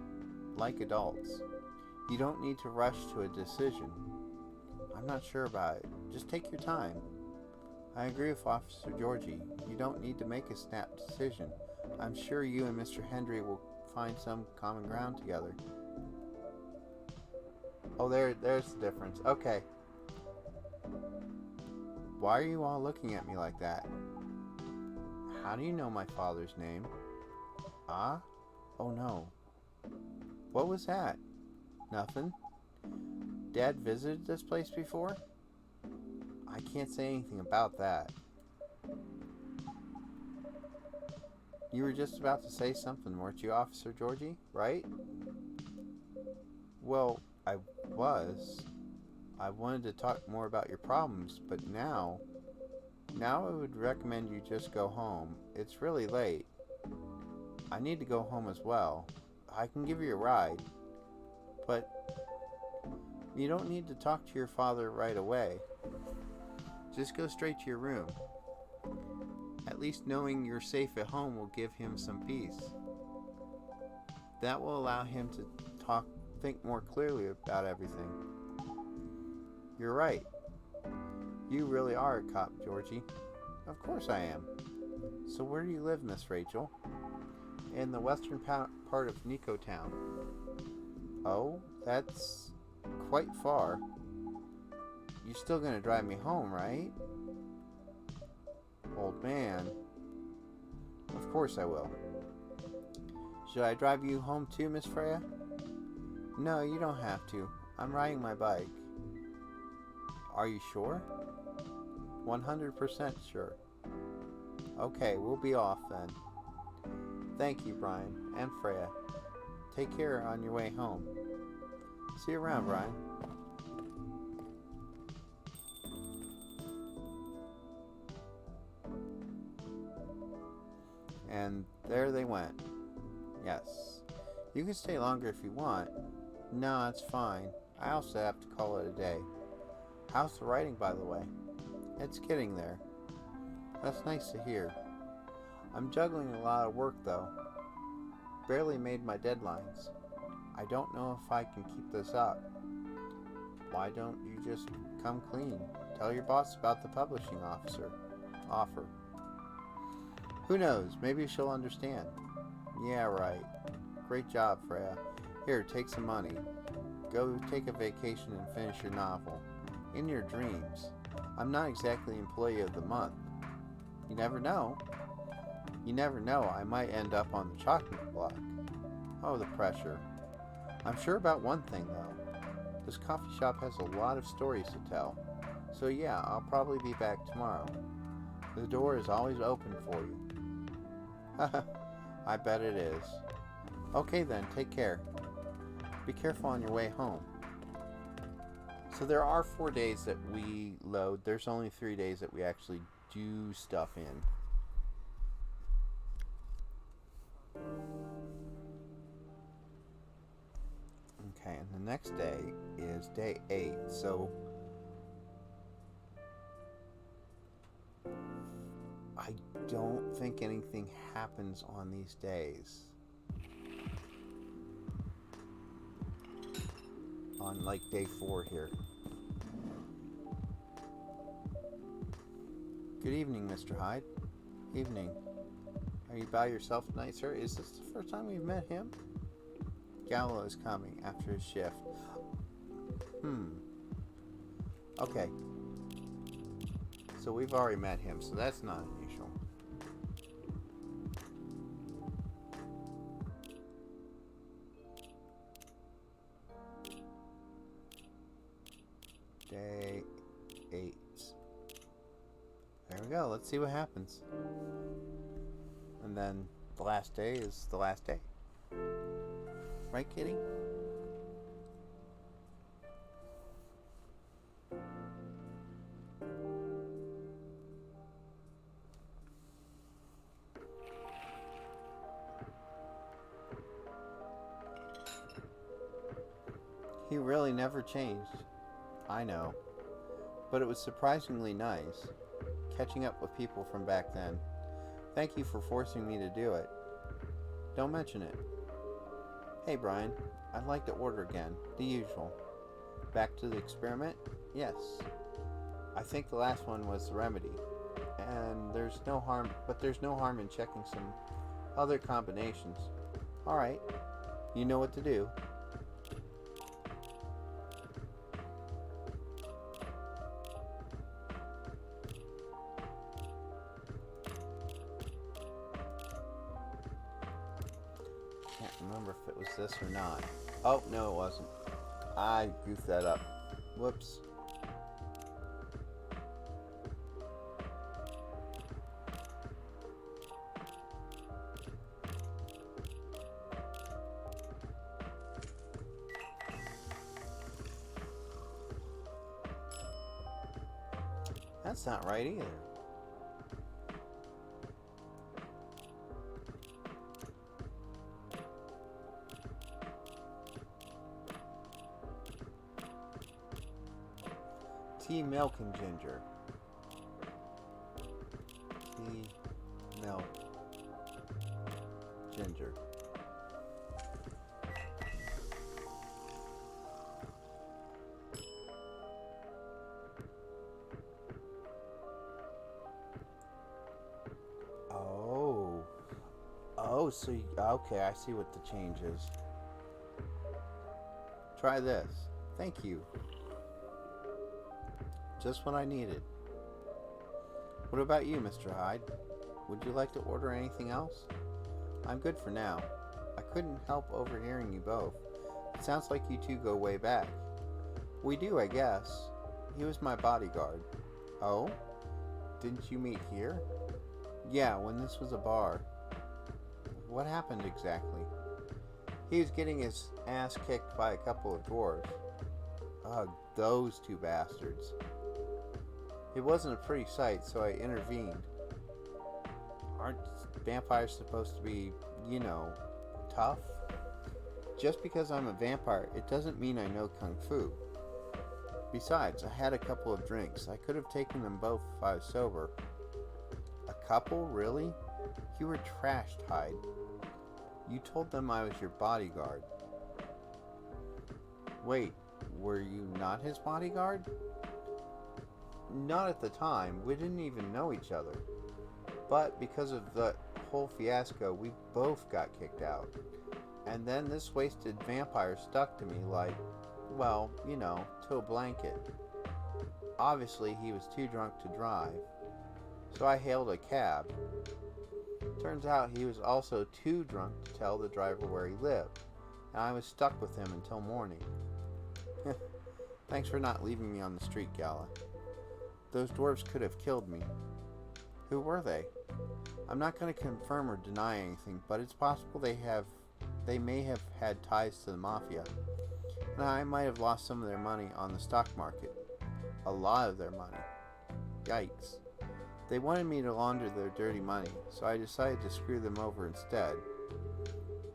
like adults. You don't need to rush to a decision. I'm not sure about it. Just take your time. I agree with Officer Georgie. You don't need to make a snap decision. I'm sure you and Mr. Hendry will find some common ground together. Oh, there's the difference. Okay. Why are you all looking at me like that? How do you know my father's name? Ah? Oh no. What was that? Nothing. Dad visited this place before? I can't say anything about that. You were just about to say something, weren't you, Officer Georgie? Right? Well, I was. I wanted to talk more about your problems, but now I would recommend you just go home. It's really late. I need to go home as well. I can give you a ride, but you don't need to talk to your father right away. Just go straight to your room. At least knowing you're safe at home will give him some peace. That will allow him to think more clearly about everything. You're right. You really are a cop, Georgie. Of course I am. So where do you live, Miss Rachel? In the western part of Nico Town. Oh, that's quite far. You're still gonna drive me home, right? Old man. Of course I will. Should I drive you home too, Miss Freya? No, you don't have to. I'm riding my bike. Are you sure? 100% sure. Okay, we'll be off then. Thank you, Brian and Freya. Take care on your way home. See you around, Brian. And there they went. Yes. You can stay longer if you want. No, it's fine. I also have to call it a day. How's the writing, by the way? It's getting there. That's nice to hear. I'm juggling a lot of work, though. Barely made my deadlines. I don't know if I can keep this up. Why don't you just come clean? Tell your boss about the publishing offer. Who knows? Maybe she'll understand. Yeah, right. Great job, Freya. Here, take some money. Go take a vacation and finish your novel. In your dreams. I'm not exactly Employee of the Month. You never know. You never know. I might end up on the chocolate block. Oh, the pressure. I'm sure about one thing, though. This coffee shop has a lot of stories to tell. So yeah, I'll probably be back tomorrow. The door is always open for you. Haha, I bet it is. Okay then, take care. Be careful on your way home. So there are 4 days that we load. There's only 3 days that we actually do stuff in. Okay, and the next day is day 8. So I don't think anything happens on these days. On like day 4 here. Good evening, Mr. Hyde. Evening. Are you by yourself tonight, sir? Is this the first time we've met him? Gallo is coming after his shift. Okay. So we've already met him, so that's not unusual. Day 8. There we go. Let's see what happens. And then the last day is the last day. Right, Kitty? He really never changed. I know. But it was surprisingly nice, catching up with people from back then. Thank you for forcing me to do it. Don't mention it. Hey Brian, I'd like to order again. The usual. Back to the experiment? Yes. I think the last one was the remedy. And there's no harm in checking some other combinations. Alright. You know what to do. Can't remember if it was this or not. Oh, no, it wasn't. I goofed that up. Whoops. That's not right either. Tea, milk, and ginger. Tea, milk, ginger. Oh, so okay, I see what the change is. Try this. Thank you. Just what I needed. What about you, Mr. Hyde? Would you like to order anything else? I'm good for now. I couldn't help overhearing you both. It sounds like you two go way back. We do, I guess. He was my bodyguard. Oh? Didn't you meet here? Yeah, when this was a bar. What happened exactly? He was getting his ass kicked by a couple of dwarves. Ugh, those two bastards. It wasn't a pretty sight, so I intervened. Aren't vampires supposed to be, you know, tough? Just because I'm a vampire, it doesn't mean I know Kung Fu. Besides, I had a couple of drinks. I could have taken them both if I was sober. A couple? Really? You were trashed, Hyde. You told them I was your bodyguard. Wait, Were you not his bodyguard? Not at the time. We didn't even know each other. But because of the whole fiasco, we both got kicked out. And then this wasted vampire stuck to me like, well, to a blanket. Obviously, he was too drunk to drive, so I hailed a cab. Turns out he was also too drunk to tell the driver where he lived, and I was stuck with him until morning. Thanks for not leaving me on the street, Gala. Those dwarves could have killed me. Who were they? I'm not going to confirm or deny anything, but it's possible they may have had ties to the mafia, and I might have lost some of their money on the stock market. A lot of their money. Yikes. They wanted me to launder their dirty money, so I decided to screw them over instead.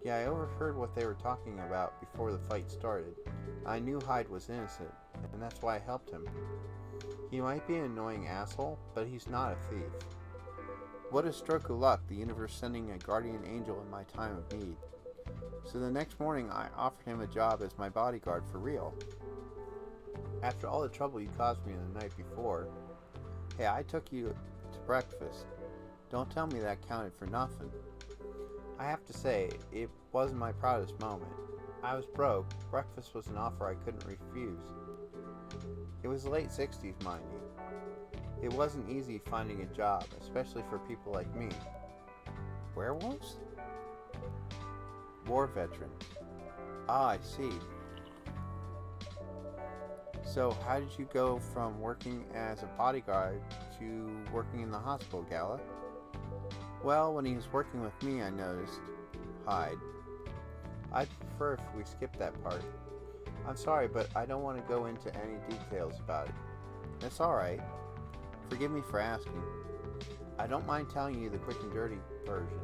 Yeah, I overheard what they were talking about before the fight started. I knew Hyde was innocent, and that's why I helped him. He might be an annoying asshole, but he's not a thief. What a stroke of luck, the universe sending a guardian angel in my time of need. So the next morning I offered him a job as my bodyguard for real. After all the trouble you caused me the night before, hey, I took you to breakfast. Don't tell me that counted for nothing. I have to say, it wasn't my proudest moment. I was broke. Breakfast was an offer I couldn't refuse. It was the late 60s, mind you. It wasn't easy finding a job, especially for people like me. Werewolves? War veteran. Ah, I see. So, how did you go from working as a bodyguard to working in the hospital, Gala? Well, when he was working with me, I noticed Hyde. I'd prefer if we skip that part. I'm sorry, but I don't want to go into any details about it. It's alright. Forgive me for asking. I don't mind telling you the quick and dirty version.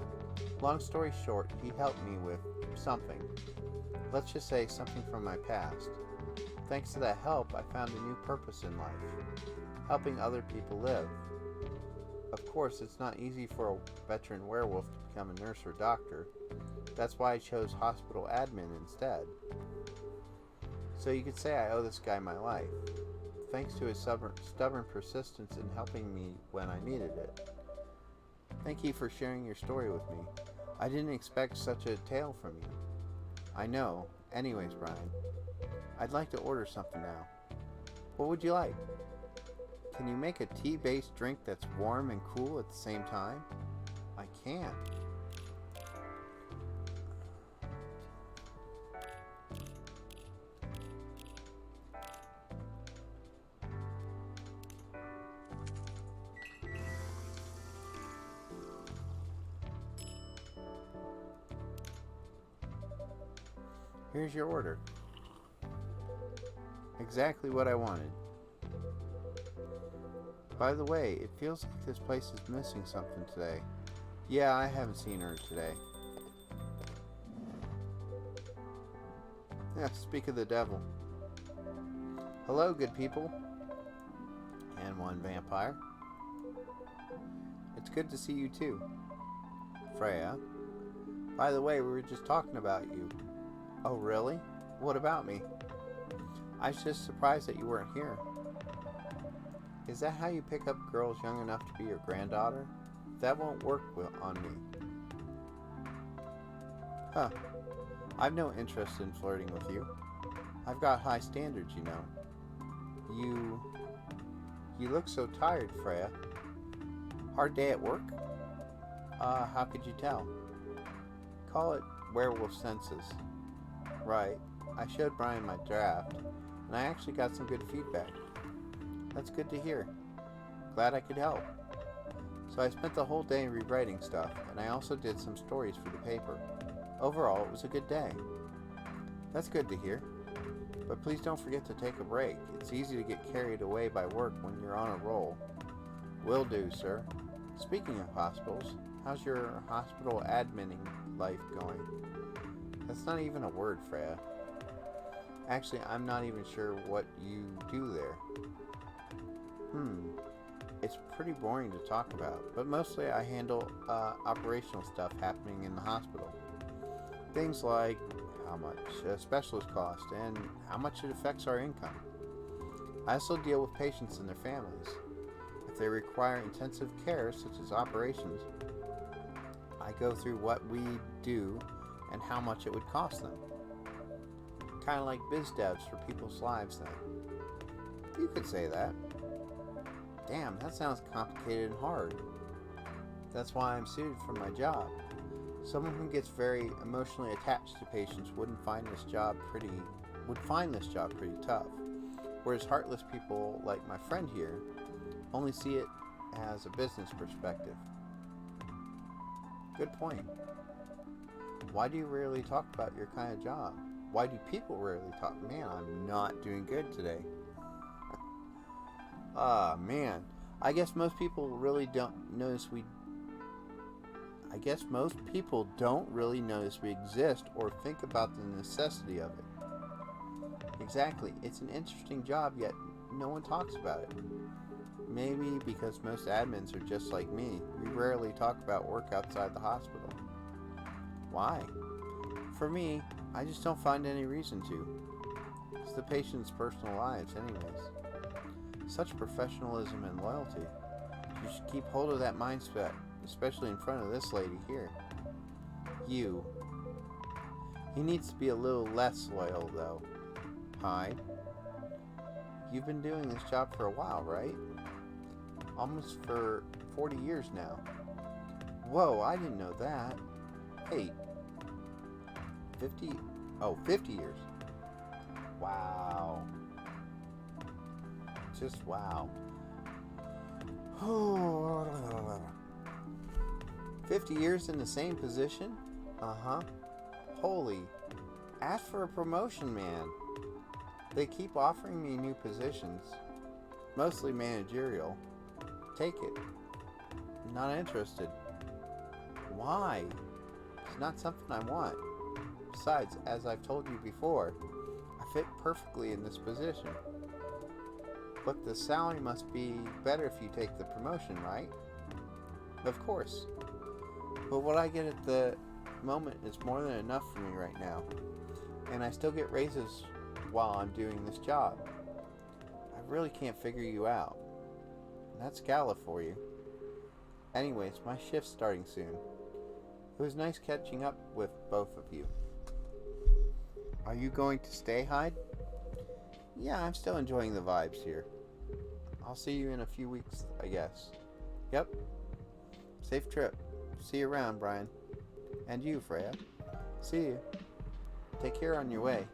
Long story short, he helped me with something. Let's just say something from my past. Thanks to that help, I found a new purpose in life. Helping other people live. Of course, it's not easy for a veteran werewolf to become a nurse or doctor. That's why I chose hospital admin instead. So you could say I owe this guy my life. Thanks to his stubborn persistence in helping me when I needed it. Thank you for sharing your story with me. I didn't expect such a tale from you. I know. Anyways, Brian, I'd like to order something now. What would you like? Can you make a tea-based drink that's warm and cool at the same time? I can. Here's your order. Exactly what I wanted. By the way, it feels like this place is missing something today. Yeah, I haven't seen her today. Yeah, speak of the devil. Hello, good people. And one vampire. It's good to see you too. Freya. By the way, we were just talking about you. Oh, really? What about me? I was just surprised that you weren't here. Is that how you pick up girls young enough to be your granddaughter? That won't work on me. Huh. I've no interest in flirting with you. I've got high standards, you know. You look so tired, Freya. Hard day at work? How could you tell? Call it werewolf senses. Right. I showed Brian my draft, and I actually got some good feedback. That's good to hear. Glad I could help. So I spent the whole day rewriting stuff, and I also did some stories for the paper. Overall, it was a good day. That's good to hear. But please don't forget to take a break. It's easy to get carried away by work when you're on a roll. Will do, sir. Speaking of hospitals, how's your hospital adminning life going? That's not even a word, Freya. Actually, I'm not even sure what you do there. It's pretty boring to talk about, but mostly I handle operational stuff happening in the hospital. Things like how much a specialist costs and how much it affects our income. I also deal with patients and their families. If they require intensive care, such as operations, I go through what we do and how much it would cost them. Kind of like biz devs for people's lives then. You could say that. Damn, that sounds complicated and hard. That's why I'm suited for my job. Someone who gets very emotionally attached to patients would find this job pretty tough. Whereas heartless people like my friend here only see it as a business perspective. Good point. Why do you rarely talk about your kind of job? Why do people rarely talk? Man, I'm not doing good today. Man. I guess most people don't really notice we exist or think about the necessity of it. Exactly. It's an interesting job, yet no one talks about it. Maybe because most admins are just like me. We rarely talk about work outside the hospital. Why? For me, I just don't find any reason to. It's the patient's personal lives anyways. Such professionalism and loyalty. You should keep hold of that mindset, especially in front of this lady here. You. He needs to be a little less loyal, though. Hi. You've been doing this job for a while, right? Almost for 40 years now. Whoa, I didn't know that. Hey. 50 years. Wow. Just wow. 50 years in the same position? Uh-huh. Holy. Ask for a promotion, man. They keep offering me new positions. Mostly managerial. Take it. Not interested. Why? It's not something I want. Besides, as I've told you before, I fit perfectly in this position. But the salary must be better if you take the promotion, right? Of course. But what I get at the moment is more than enough for me right now. And I still get raises while I'm doing this job. I really can't figure you out. That's Gala for you. Anyways, my shift's starting soon. It was nice catching up with both of you. Are you going to stay, Hyde? Yeah, I'm still enjoying the vibes here. I'll see you in a few weeks, I guess. Yep. Safe trip. See you around, Brian. And you, Freya. See you. Take care on your way.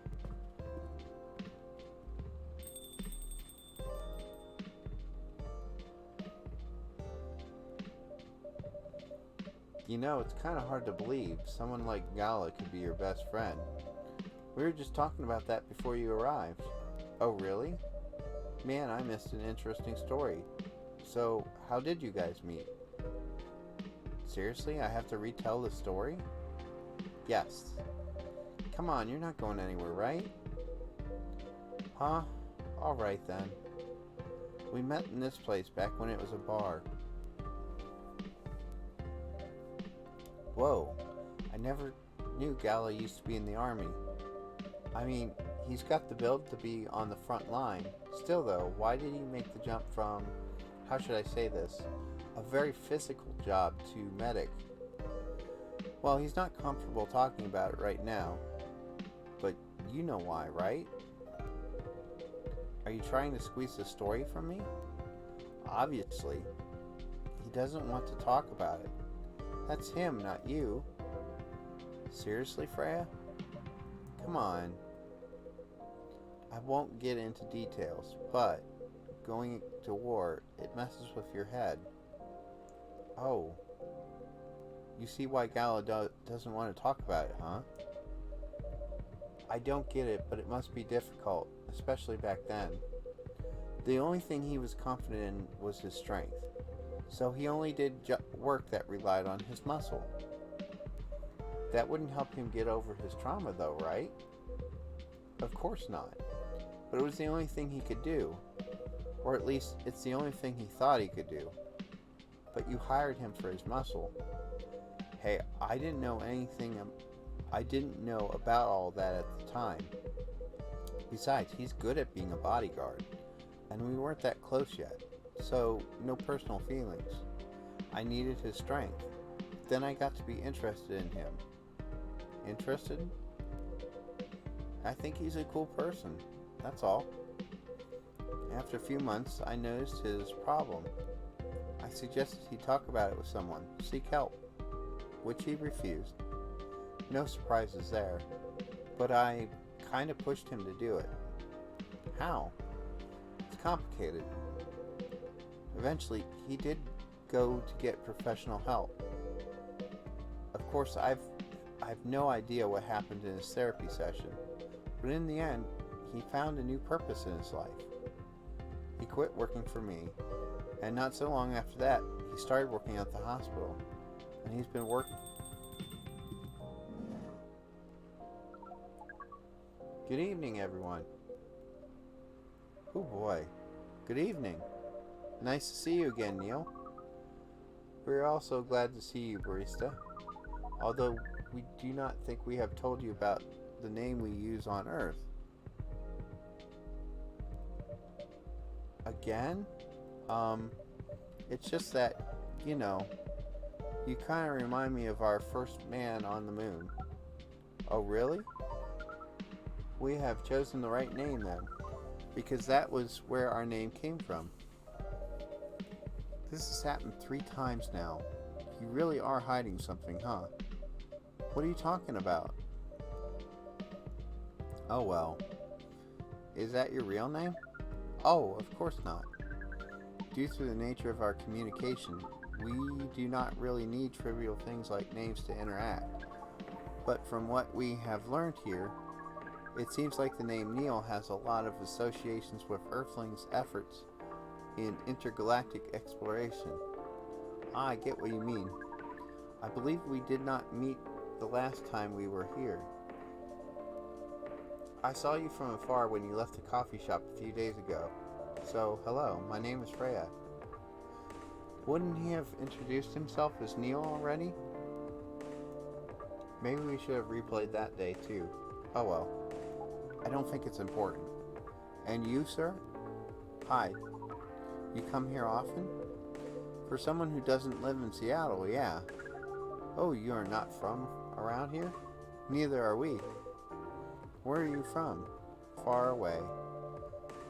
You know, it's kind of hard to believe someone like Gala could be your best friend. We were just talking about that before you arrived. Oh, really? Man, I missed an interesting story. So, how did you guys meet? Seriously, I have to retell the story? Yes. Come on, you're not going anywhere, right? Huh? Alright then. We met in this place back when it was a bar. Whoa, I never knew Gala used to be in the army. I mean, he's got the build to be on the front line. Still though, why did he make the jump from, how should I say this, a very physical job to medic? Well, he's not comfortable talking about it right now, but you know why, right? Are you trying to squeeze the story from me? Obviously. He doesn't want to talk about it. That's him, not you. Seriously, Freya? Come on. I won't get into details, but going to war, it messes with your head. Oh. You see why Gala doesn't want to talk about it, huh? I don't get it, but it must be difficult, especially back then. The only thing he was confident in was his strength, so he only did work that relied on his muscle. That wouldn't help him get over his trauma though, right? Of course not. But it was the only thing he could do. Or at least, it's the only thing he thought he could do. But you hired him for his muscle. Hey, I didn't know anything I didn't know about all that at the time. Besides, he's good at being a bodyguard, and we weren't that close yet, so no personal feelings. I needed his strength. Then I got to be interested in him. Interested? I think he's a cool person, that's all. After a few months, I noticed his problem. I suggested he talk about it with someone, seek help, which he refused. No surprises there, but I kind of pushed him to do it. How? It's complicated. Eventually, he did go to get professional help. Of course, I've no idea what happened in his therapy session, but in the end, he found a new purpose in his life. He quit working for me, and not so long after that, he started working at the hospital, and he's been working. Good evening, everyone. Oh boy. Good evening. Nice to see you again, Neil. We're also glad to see you, barista. Although we do not think we have told you about the name we use on Earth. Again? It's just that, you kind of remind me of our first man on the moon. Oh, really? We have chosen the right name then, because that was where our name came from. This has happened 3 times now. You really are hiding something, huh? What are you talking about? Oh well. Is that your real name? Oh, of course not. Due to the nature of our communication, we do not really need trivial things like names to interact. But from what we have learned here, it seems like the name Neil has a lot of associations with Earthlings' efforts in intergalactic exploration. I get what you mean. I believe we did not meet the last time we were here. I saw you from afar when you left the coffee shop a few days ago. So, hello, my name is Freya. Wouldn't he have introduced himself as Neil already? Maybe we should have replayed that day too. Oh well. I don't think it's important. And you, sir? Hi. You come here often? For someone who doesn't live in Seattle, yeah. Oh, you are not from around here? Neither are we. Where are you from? Far away.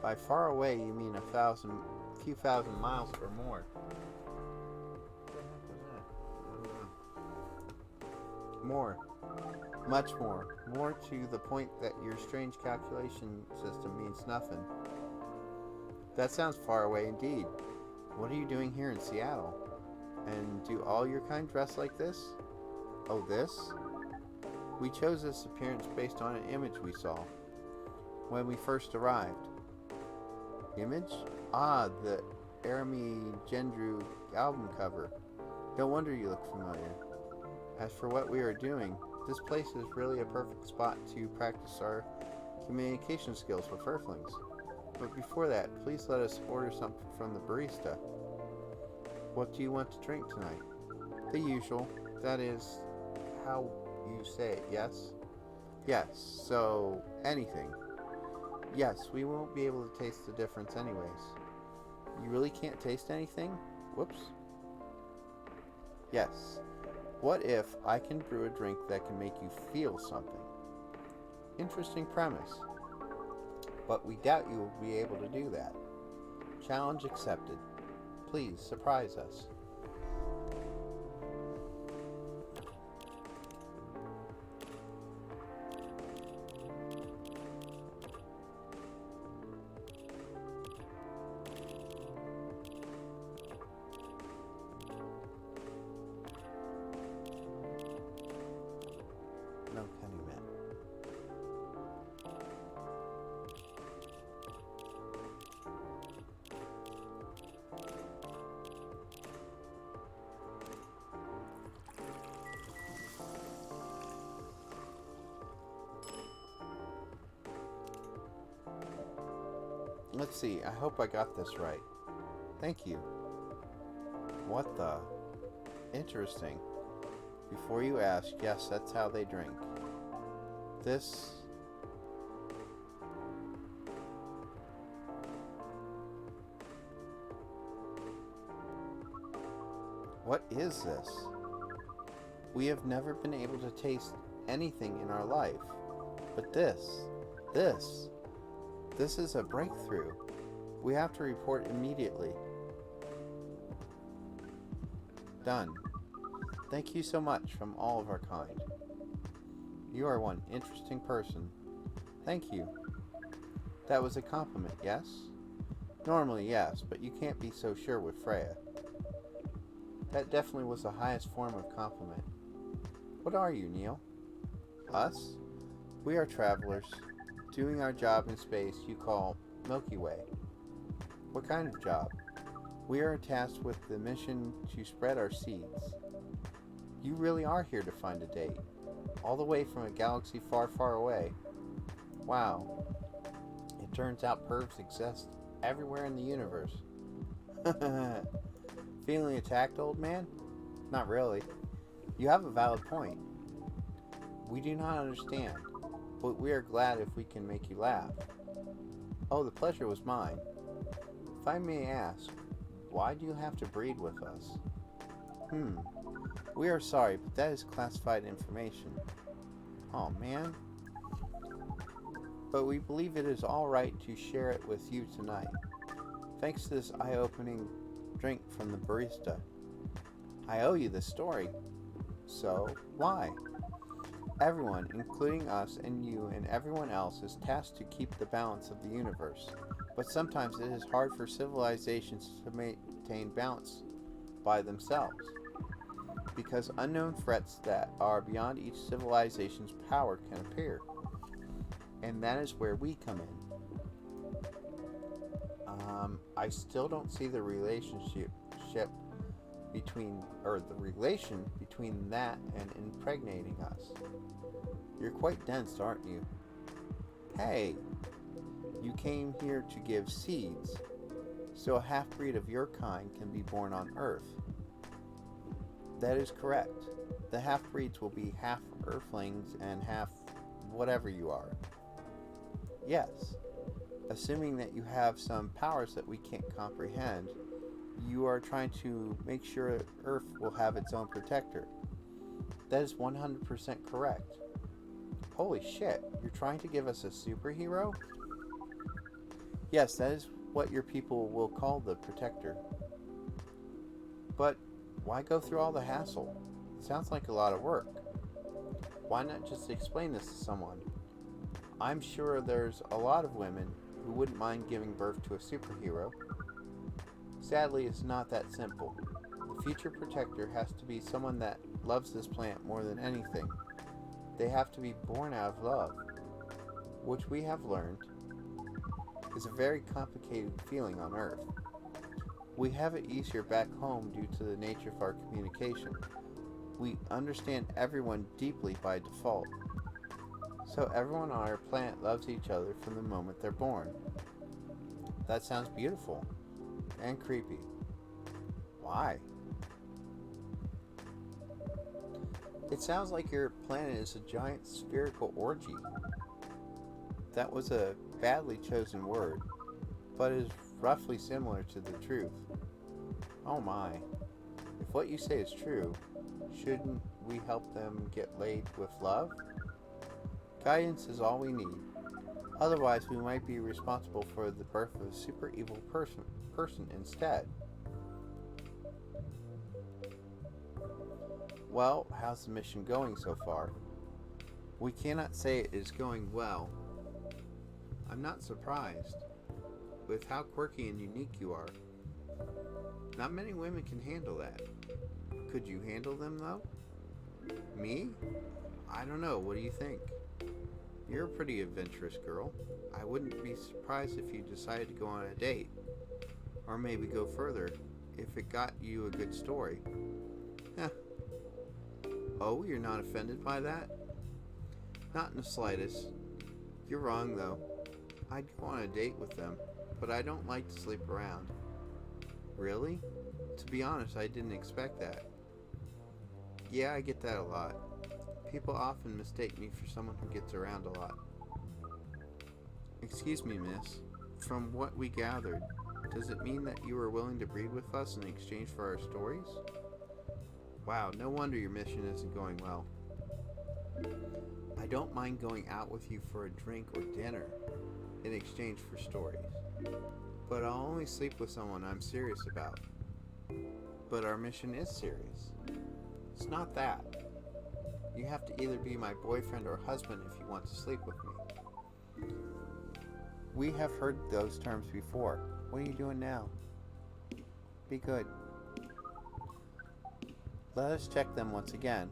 By far away, you mean a few thousand miles or more. More. Much more. More to the point that your strange calculation system means nothing. That sounds far away indeed. What are you doing here in Seattle? And do all your kind dress like this? Oh, this? We chose this appearance based on an image we saw when we first arrived. Image? Ah, the Arami Gendru album cover. No wonder you look familiar. As for what we are doing, this place is really a perfect spot to practice our communication skills with Earthlings. But before that, please let us order something from the barista. What do you want to drink tonight? The usual. That is how you say it, yes? Yes, so anything. Yes, we won't be able to taste the difference anyways. You really can't taste anything? Whoops. Yes. What if I can brew a drink that can make you feel something? Interesting premise. But we doubt you will be able to do that. Challenge accepted. Please surprise us. No penny man. Let's see, I hope I got this right. Thank you. What the? Interesting. Before you ask, yes, that's how they drink. This... What is this? We have never been able to taste anything in our life. But this is a breakthrough. We have to report immediately. Done. Thank you so much from all of our kind. You are one interesting person. Thank you. That was a compliment, yes? Normally, yes, but you can't be so sure with Freya. That definitely was the highest form of compliment. What are you, Neil? Us? We are travelers, doing our job in space you call Milky Way. What kind of job? We are tasked with the mission to spread our seeds. You really are here to find a date, all the way from a galaxy far, far away. Wow. It turns out pervs exist everywhere in the universe. Feeling attacked, old man? Not really. You have a valid point. We do not understand, but we are glad if we can make you laugh. Oh, the pleasure was mine. If I may ask, why do you have to breed with us? We are sorry, but that is classified information. Oh, man. But we believe it is all right to share it with you tonight. Thanks to this eye-opening drink from the barista. I owe you this story. So, why? Everyone, including us and you and everyone else, is tasked to keep the balance of the universe. But sometimes it is hard for civilizations to maintain balance by themselves, because unknown threats that are beyond each civilization's power can appear. And that is where we come in. I still don't see the relationship between that and impregnating us. You're quite dense, aren't you? Hey, you came here to give seeds, so a half-breed of your kind can be born on Earth. That is correct. The half-breeds will be half Earthlings and half whatever you are. Yes, assuming that you have some powers that we can't comprehend, you are trying to make sure Earth will have its own protector. That is 100% correct. Holy shit, you're trying to give us a superhero? Yes, that is what your people will call the protector. But why go through all the hassle? It sounds like a lot of work. Why not just explain this to someone? I'm sure there's a lot of women who wouldn't mind giving birth to a superhero. Sadly, it's not that simple. The future protector has to be someone that loves this planet more than anything. They have to be born out of love, which we have learned is a very complicated feeling on Earth. We have it easier back home due to the nature of our communication. We understand everyone deeply by default. So everyone on our planet loves each other from the moment they're born. That sounds beautiful. And creepy. Why? It sounds like your planet is a giant spherical orgy. That was a badly chosen word, but is roughly similar to the truth. Oh my. If what you say is true, shouldn't we help them get laid with love? Guidance is all we need. Otherwise, we might be responsible for the birth of a super evil person instead. Well, how's the mission going so far? We cannot say it is going well. I'm not surprised with how quirky and unique you are. Not many women can handle that. Could you handle them, though? Me? I don't know. What do you think? You're a pretty adventurous girl. I wouldn't be surprised if you decided to go on a date. Or maybe go further, if it got you a good story. Heh. Oh, you're not offended by that? Not in the slightest. You're wrong, though. I'd go on a date with them, but I don't like to sleep around. Really? To be honest, I didn't expect that. Yeah, I get that a lot. People often mistake me for someone who gets around a lot. Excuse me, miss. From what we gathered, does it mean that you are willing to breed with us in exchange for our stories? Wow, no wonder your mission isn't going well. I don't mind going out with you for a drink or dinner in exchange for stories, but I'll only sleep with someone I'm serious about. But our mission is serious. It's not that. You have to either be my boyfriend or husband if you want to sleep with me. We have heard those terms before. What are you doing now? Be good. Let us check them once again.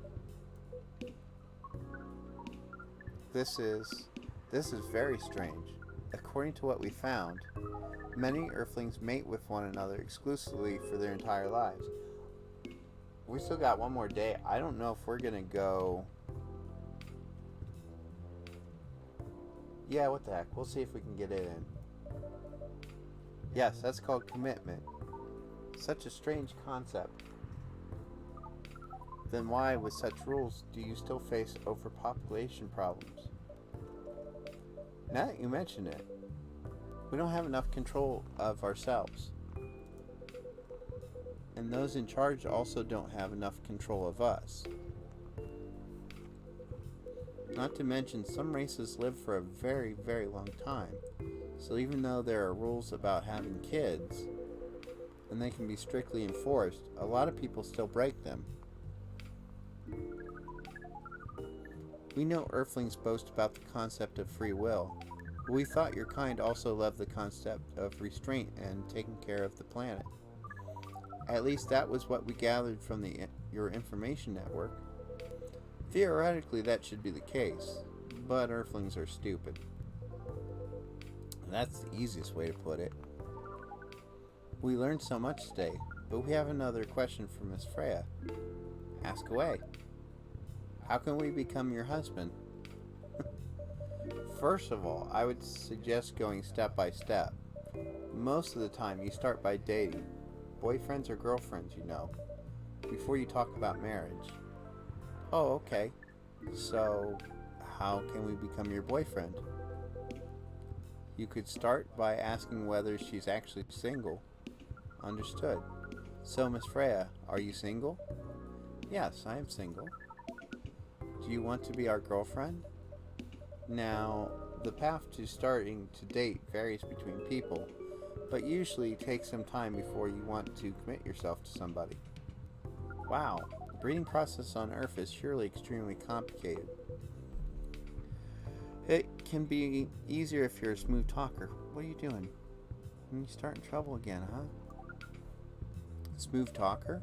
This is very strange. According to what we found, many Earthlings mate with one another exclusively for their entire lives. We still got one more day. I don't know if we're gonna go... Yeah, what the heck. We'll see if we can get it in. Yes, that's called commitment. Such a strange concept. Then why, with such rules, do you still face overpopulation problems? Now that you mention it, we don't have enough control of ourselves. And those in charge also don't have enough control of us. Not to mention, some races live for a very, very long time. So even though there are rules about having kids, and they can be strictly enforced, a lot of people still break them. We know Earthlings boast about the concept of free will, but we thought your kind also loved the concept of restraint and taking care of the planet. At least that was what we gathered from your information network. Theoretically, that should be the case, but Earthlings are stupid. That's the easiest way to put it. We learned so much today, but we have another question for Miss Freya. Ask away. How can we become your husband? First of all, I would suggest going step by step. Most of the time, you start by dating. Boyfriends or girlfriends, you know, before you talk about marriage. Oh, okay. So, how can we become your boyfriend? You could start by asking whether she's actually single. Understood. So, Miss Freya, are you single? Yes, I am single. Do you want to be our girlfriend? Now, the path to starting to date varies between people, but usually takes some time before you want to commit yourself to somebody. Wow, the breeding process on Earth is surely extremely complicated. It can be easier if you're a smooth talker. What are you doing? You start in trouble again, huh? Smooth talker?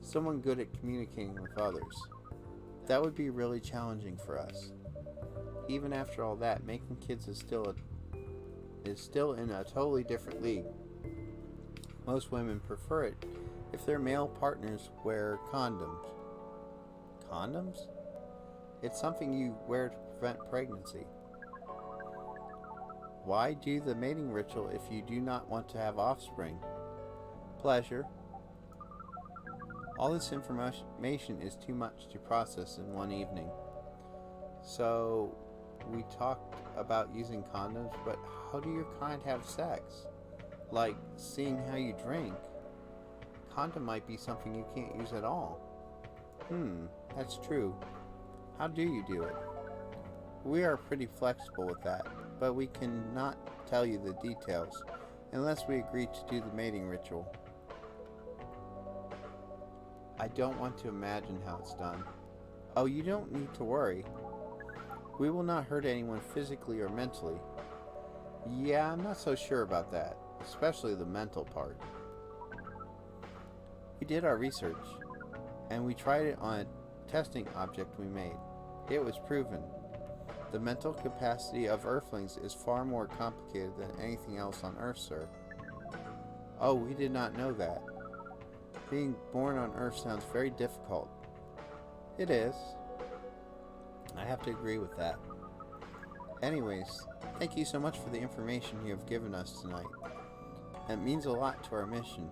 Someone good at communicating with others. That would be really challenging for us. Even after all that, making kids is still in a totally different league. Most women prefer it if their male partners wear condoms. Condoms? It's something you wear to prevent pregnancy. Why do the mating ritual if you do not want to have offspring? Pleasure. All this information is too much to process in one evening. So, we talked about using condoms, but how do your kind have sex? Like, seeing how you drink. Condom might be something you can't use at all. That's true. How do you do it? We are pretty flexible with that, but we cannot tell you the details unless we agree to do the mating ritual. I don't want to imagine how it's done. Oh, you don't need to worry. We will not hurt anyone physically or mentally. Yeah, I'm not so sure about that, especially the mental part. We did our research, and we tried it on a testing object we made. It was proven. The mental capacity of Earthlings is far more complicated than anything else on Earth, sir. Oh, we did not know that. Being born on Earth sounds very difficult. It is. I have to agree with that. Anyways, thank you so much for the information you have given us tonight. It means a lot to our mission.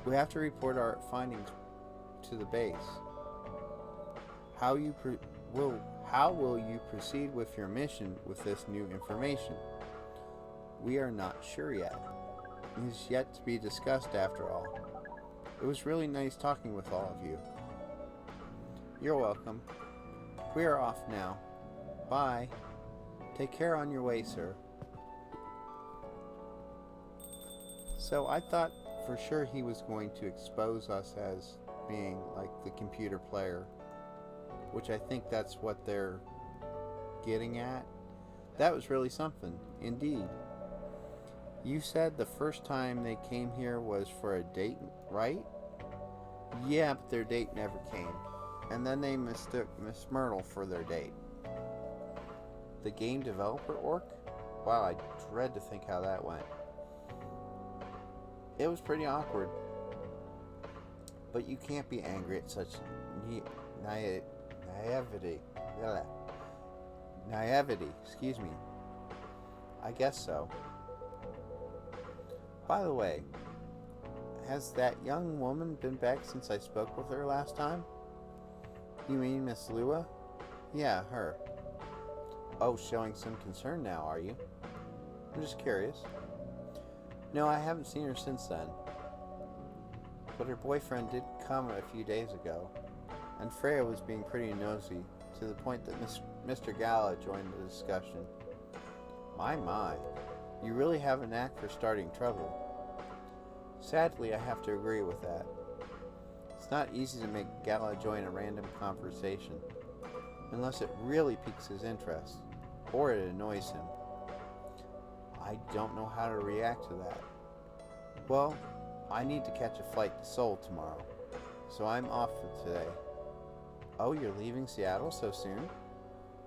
We have to report our findings to the base. How you How will you proceed with your mission with this new information? We are not sure yet. It is yet to be discussed after all. It was really nice talking with all of you. You're welcome. We are off now. Bye. Take care on your way, sir. So I thought for sure he was going to expose us as being like the computer player, which I think that's what they're getting at. That was really something, indeed. You said the first time they came here was for a date, right? Yeah, but their date never came. And then they mistook Miss Myrtle for their date. The game developer orc? Wow, I dread to think how that went. It was pretty awkward. But you can't be angry at such naivety. Naivety, excuse me. I guess so. By the way, has that young woman been back since I spoke with her last time? You mean Miss Lua? Yeah, her. Oh, showing some concern now, are you? I'm just curious. No, I haven't seen her since then. But her boyfriend did come a few days ago, and Freya was being pretty nosy, to the point that Mr. Gala joined the discussion. My, you really have a knack for starting trouble. Sadly, I have to agree with that. It's not easy to make Gala join a random conversation, unless it really piques his interest, or it annoys him. I don't know how to react to that. Well, I need to catch a flight to Seoul tomorrow, so I'm off for today. Oh, you're leaving Seattle so soon?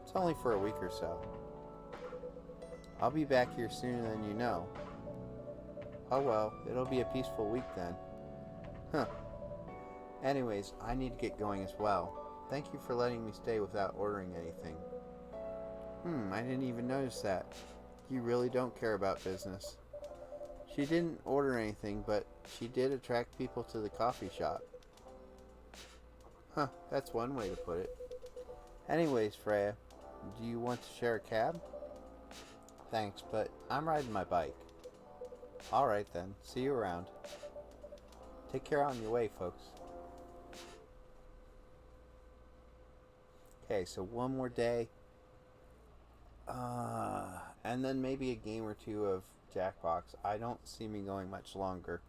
It's only for a week or so. I'll be back here sooner than you know. Oh well, it'll be a peaceful week then. Huh. Anyways, I need to get going as well. Thank you for letting me stay without ordering anything. I didn't even notice that. You really don't care about business. She didn't order anything, but she did attract people to the coffee shop. Huh, that's one way to put it. Anyways, Freya, do you want to share a cab? Thanks, but I'm riding my bike. Alright then, see you around. Take care on your way, folks. Okay, so one more day. And then maybe a game or two of Jackbox. I don't see me going much longer.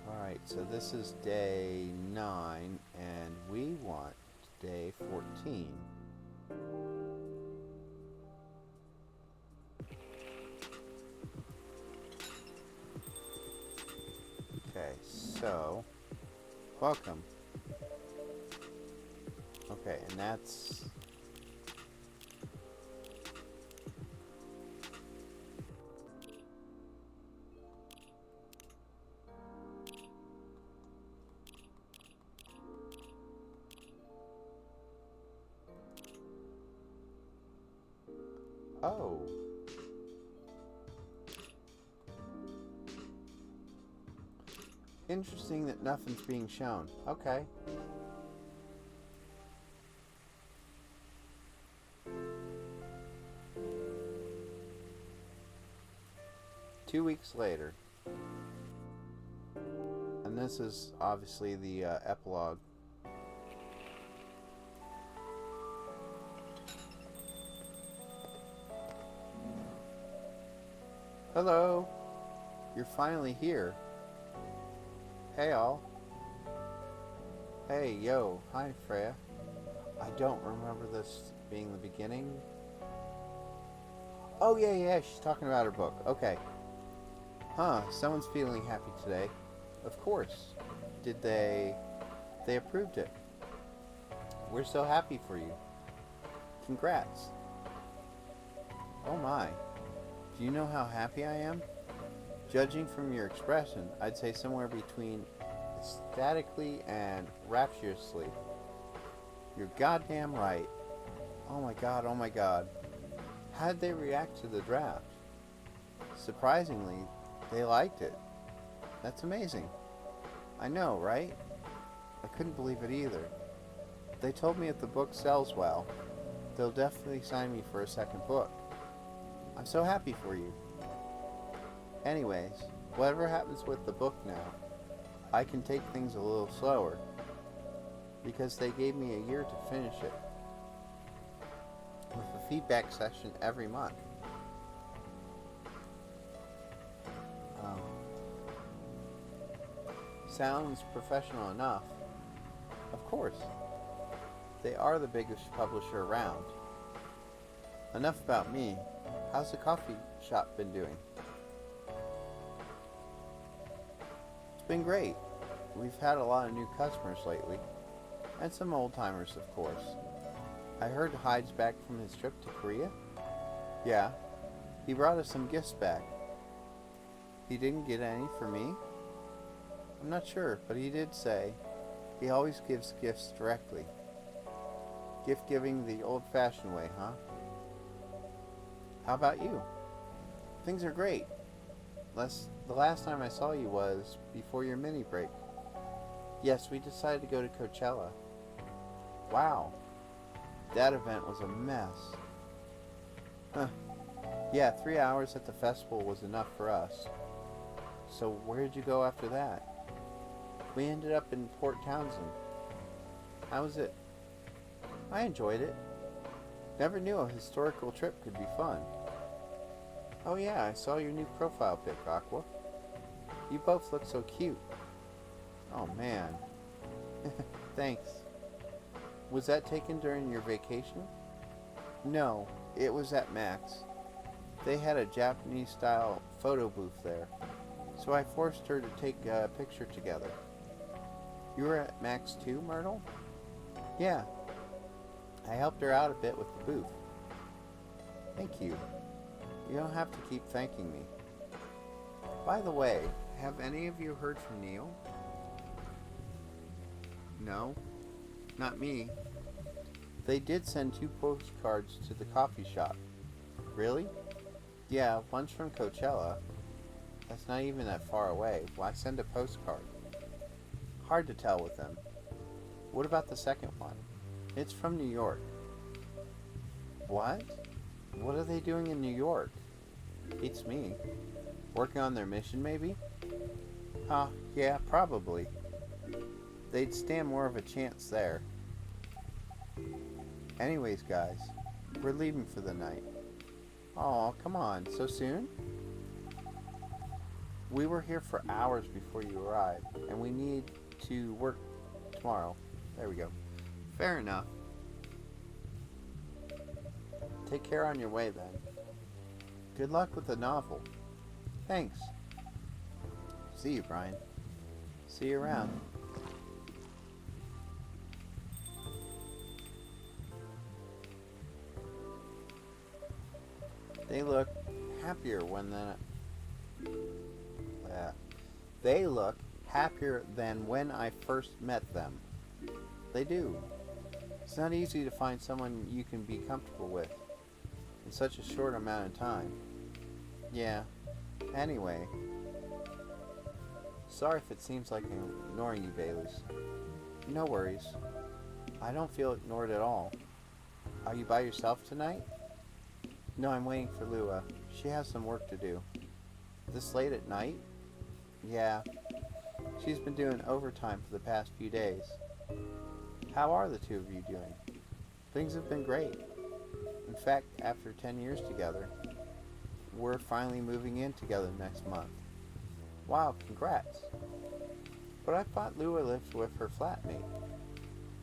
Alright, so this is day 9, and we want day 14. Okay, so, welcome. Okay, and that's... Oh. Interesting that nothing's being shown. Okay. Two weeks later. And this is obviously the epilogue. Hello. You're finally here. Hey all. Hey, yo. Hi, Freya. I don't remember this being the beginning. Oh, yeah, she's talking about her book. Okay. Huh, someone's feeling happy today. Of course. Did they approved it. We're so happy for you. Congrats. Oh my. Do you know how happy I am? Judging from your expression, I'd say somewhere between ecstatically and rapturously. You're goddamn right. Oh my god. How'd they react to the draft? Surprisingly, they liked it. That's amazing. I know, right? I couldn't believe it either. They told me if the book sells well, they'll definitely sign me for a second book. I'm so happy for you. Anyways, whatever happens with the book now, I can take things a little slower because they gave me a year to finish it with a feedback session every month. Sounds professional enough. Of course. They are the biggest publisher around. Enough about me. How's the coffee shop been doing? It's been great. We've had a lot of new customers lately. And some old timers, of course. I heard Hyde's back from his trip to Korea? Yeah. He brought us some gifts back. He didn't get any for me? I'm not sure, but he did say he always gives gifts directly. Gift giving the old-fashioned way, huh? How about you? Things are great. The last time I saw you was before your mini break. Yes, we decided to go to Coachella. Wow. That event was a mess. Huh. Yeah, 3 hours at the festival was enough for us. So where did you go after that? We ended up in Port Townsend. How was it? I enjoyed it. Never knew a historical trip could be fun. Oh yeah, I saw your new profile pic, Aqua. You both look so cute. Oh man. Thanks. Was that taken during your vacation? No, it was at Max. They had a Japanese-style photo booth there, so I forced her to take a picture together. You were at Max too, Myrtle? Yeah. I helped her out a bit with the booth. Thank you. You don't have to keep thanking me. By the way, have any of you heard from Neil? No, not me. They did send 2 postcards to the coffee shop. Really? Yeah, one's from Coachella. That's not even that far away. Why send a postcard? Hard to tell with them. What about the second one? It's from New York. What? What are they doing in New York? Beats me. Working on their mission, maybe? Huh, yeah, probably. They'd stand more of a chance there. Anyways, guys, we're leaving for the night. Aw, come on, so soon? We were here for hours before you arrived, and we need to work tomorrow. There we go. Fair enough. Take care on your way, then. Good luck with the novel. Thanks. See you, Brian. See you around. They look happier They look happier than when I first met them. They do. It's not easy to find someone you can be comfortable with in such a short amount of time. Yeah. Anyway. Sorry if it seems like I'm ignoring you, Baileys. No worries. I don't feel ignored at all. Are you by yourself tonight? No, I'm waiting for Lua. She has some work to do. This late at night? Yeah. She's been doing overtime for the past few days. How are the two of you doing? Things have been great. In fact, after 10 years together, we're finally moving in together next month. Wow, congrats. But I thought Lua lived with her flatmate.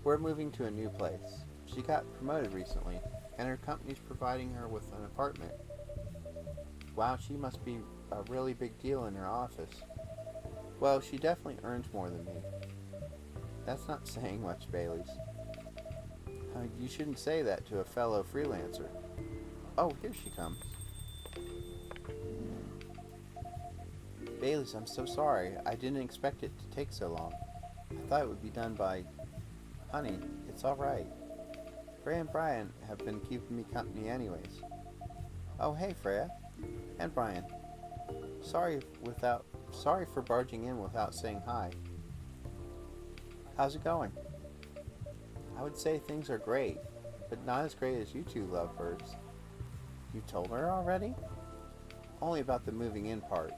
We're moving to a new place. She got promoted recently, and her company's providing her with an apartment. Wow, she must be a really big deal in her office. Well, she definitely earns more than me. That's not saying much, Baileys. You shouldn't say that to a fellow freelancer. Oh, here she comes. Baileys, I'm so sorry. I didn't expect it to take so long. I thought it would be done by... Honey, it's alright. Freya and Brian have been keeping me company anyways. Oh, hey, Freya. And Brian. Sorry for barging in without saying hi. How's it going? I would say things are great, but not as great as you two lovebirds. You told her already? Only about the moving in part.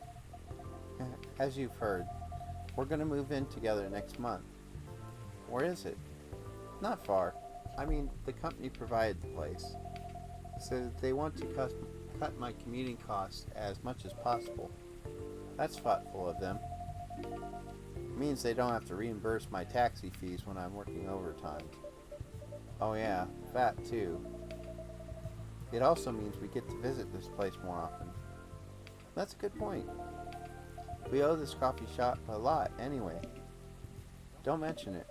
As you've heard, we're going to move in together next month. Where is it? Not far. I mean, the company provided the place. So they want to cut my commuting costs as much as possible. That's thoughtful of them. It means they don't have to reimburse my taxi fees when I'm working overtime. Oh yeah, that too. It also means we get to visit this place more often. That's a good point. We owe this coffee shop a lot anyway. Don't mention it.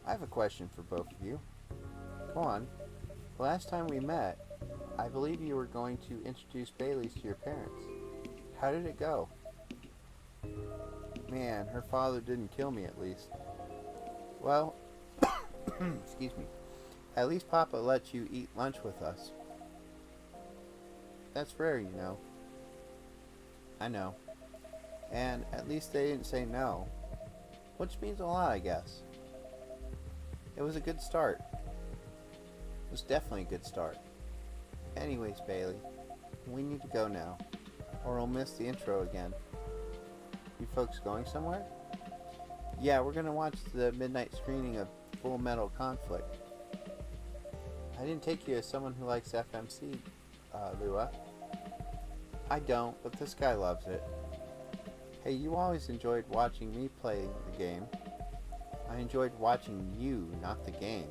I have a question for both of you. Go on. The last time we met, I believe you were going to introduce Bailey's to your parents. How did it go? Man, her father didn't kill me at least. Well, excuse me. At least Papa lets you eat lunch with us. That's rare, you know. I know. And at least they didn't say no. Which means a lot, I guess. It was a good start. It was definitely a good start. Anyways, Bailey, we need to go now, or we'll miss the intro again. You folks going somewhere? Yeah, we're gonna watch the midnight screening of Full Metal Conflict. I didn't take you as someone who likes FMC, Lua. I don't, but this guy loves it. Hey, you always enjoyed watching me play the game. I enjoyed watching you, not the game.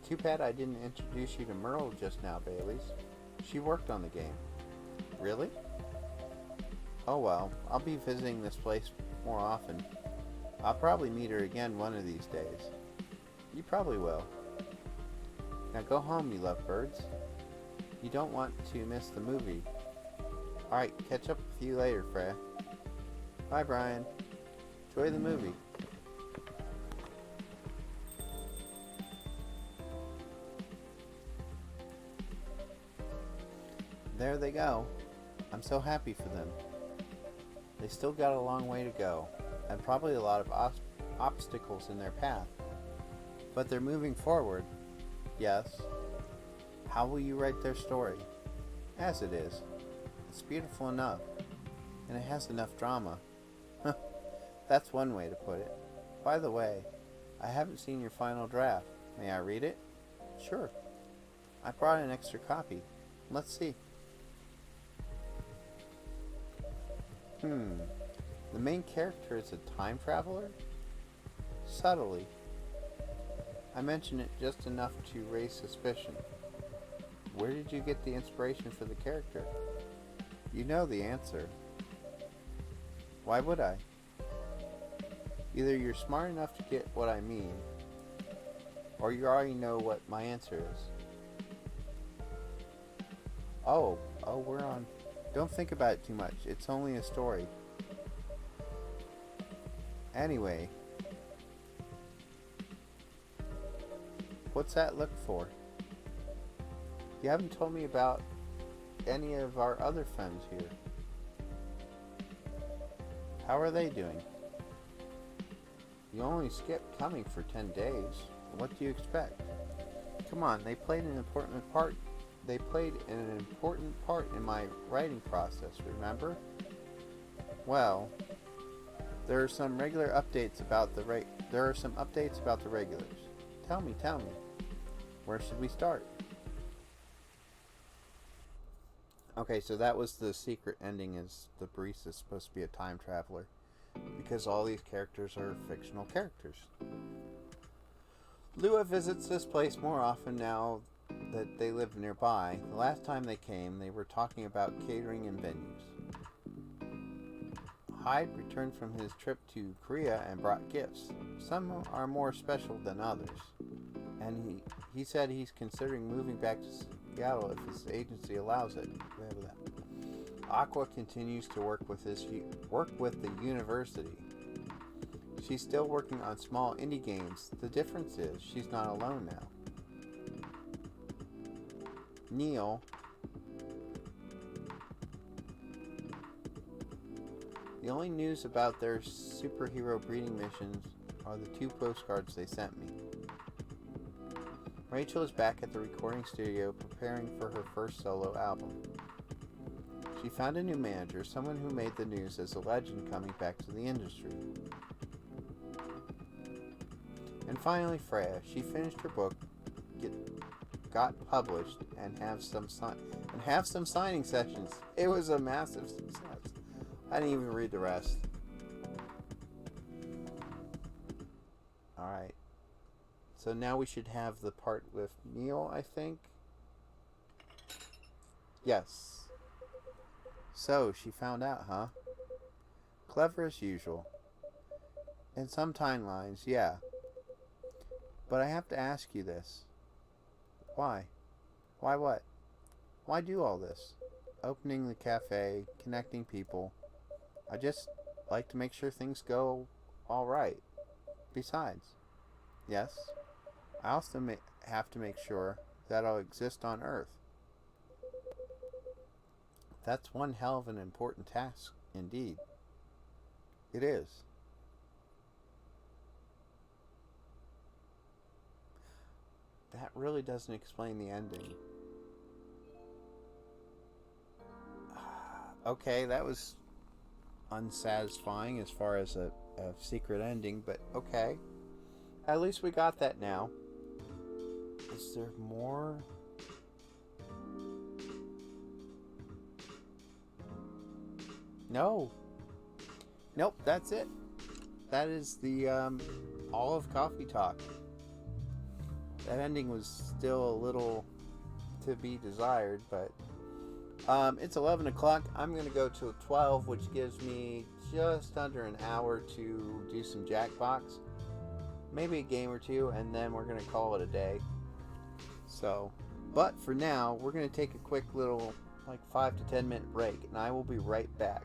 Too bad I didn't introduce you to Merle just now, Baileys. She worked on the game. Really? Oh well, I'll be visiting this place more often. I'll probably meet her again one of these days. You probably will. Now go home, you lovebirds. You don't want to miss the movie. Alright, catch up with you later, Freya. Bye, Brian. Enjoy the movie. There they go. I'm so happy for them. They still got a long way to go, and probably a lot of obstacles in their path. But they're moving forward. Yes. How will you write their story? As it is. It's beautiful enough, and it has enough drama. That's one way to put it. By the way, I haven't seen your final draft. May I read it? Sure. I brought an extra copy. Let's see. The main character is a time traveler? Subtly. I mention it just enough to raise suspicion. Where did you get the inspiration for the character? You know the answer. Why would I? Either you're smart enough to get what I mean, or you already know what my answer is. Oh, we're on. Don't think about it too much. It's only a story. Anyway. What's that look for? You haven't told me about any of our other friends here. How are they doing? You only skipped coming for 10 days. What do you expect? Come on, they played an important part. They played an important part in my writing process, remember? Well, there are some updates about the regulars. Tell me. Where should we start? Okay, so that was the secret ending, is the barista is supposed to be a time traveler, because all these characters are fictional characters. Lua visits this place more often now that they live nearby. The last time they came, they were talking about catering and venues. Hyde returned from his trip to Korea and brought gifts. Some are more special than others. And he said he's considering moving back to Seattle if his agency allows it. Aqua continues to work with the university. She's still working on small indie games. The difference is she's not alone now. The only news about their superhero breeding missions are the 2 postcards they sent me. Rachel is back at the recording studio preparing for her first solo album. She found a new manager, someone who made the news as a legend coming back to the industry. And finally, Freya. She finished her book, got published, and have some signing sessions. It was a massive success. I didn't even read the rest. Alright. So now we should have the part with Neil, I think. Yes. So, she found out, huh? Clever as usual. In some timelines, yeah. But I have to ask you this. Why? Why what? Why do all this? Opening the cafe, connecting people. I just like to make sure things go all right. Besides, yes, I also have to make sure that I'll exist on Earth. That's one hell of an important task, indeed. It is. That really doesn't explain the ending. Okay, that was unsatisfying as far as a secret ending, but okay. At least we got that now. Is there more? No. Nope, that's it. That is the all of Coffee Talk. That ending was still a little to be desired, but it's 11 o'clock. I'm going to go to 12, which gives me just under an hour to do some Jackbox. Maybe a game or two, and then we're going to call it a day. So, but for now, we're going to take a quick little, like 5 to 10 minute break, and I will be right back.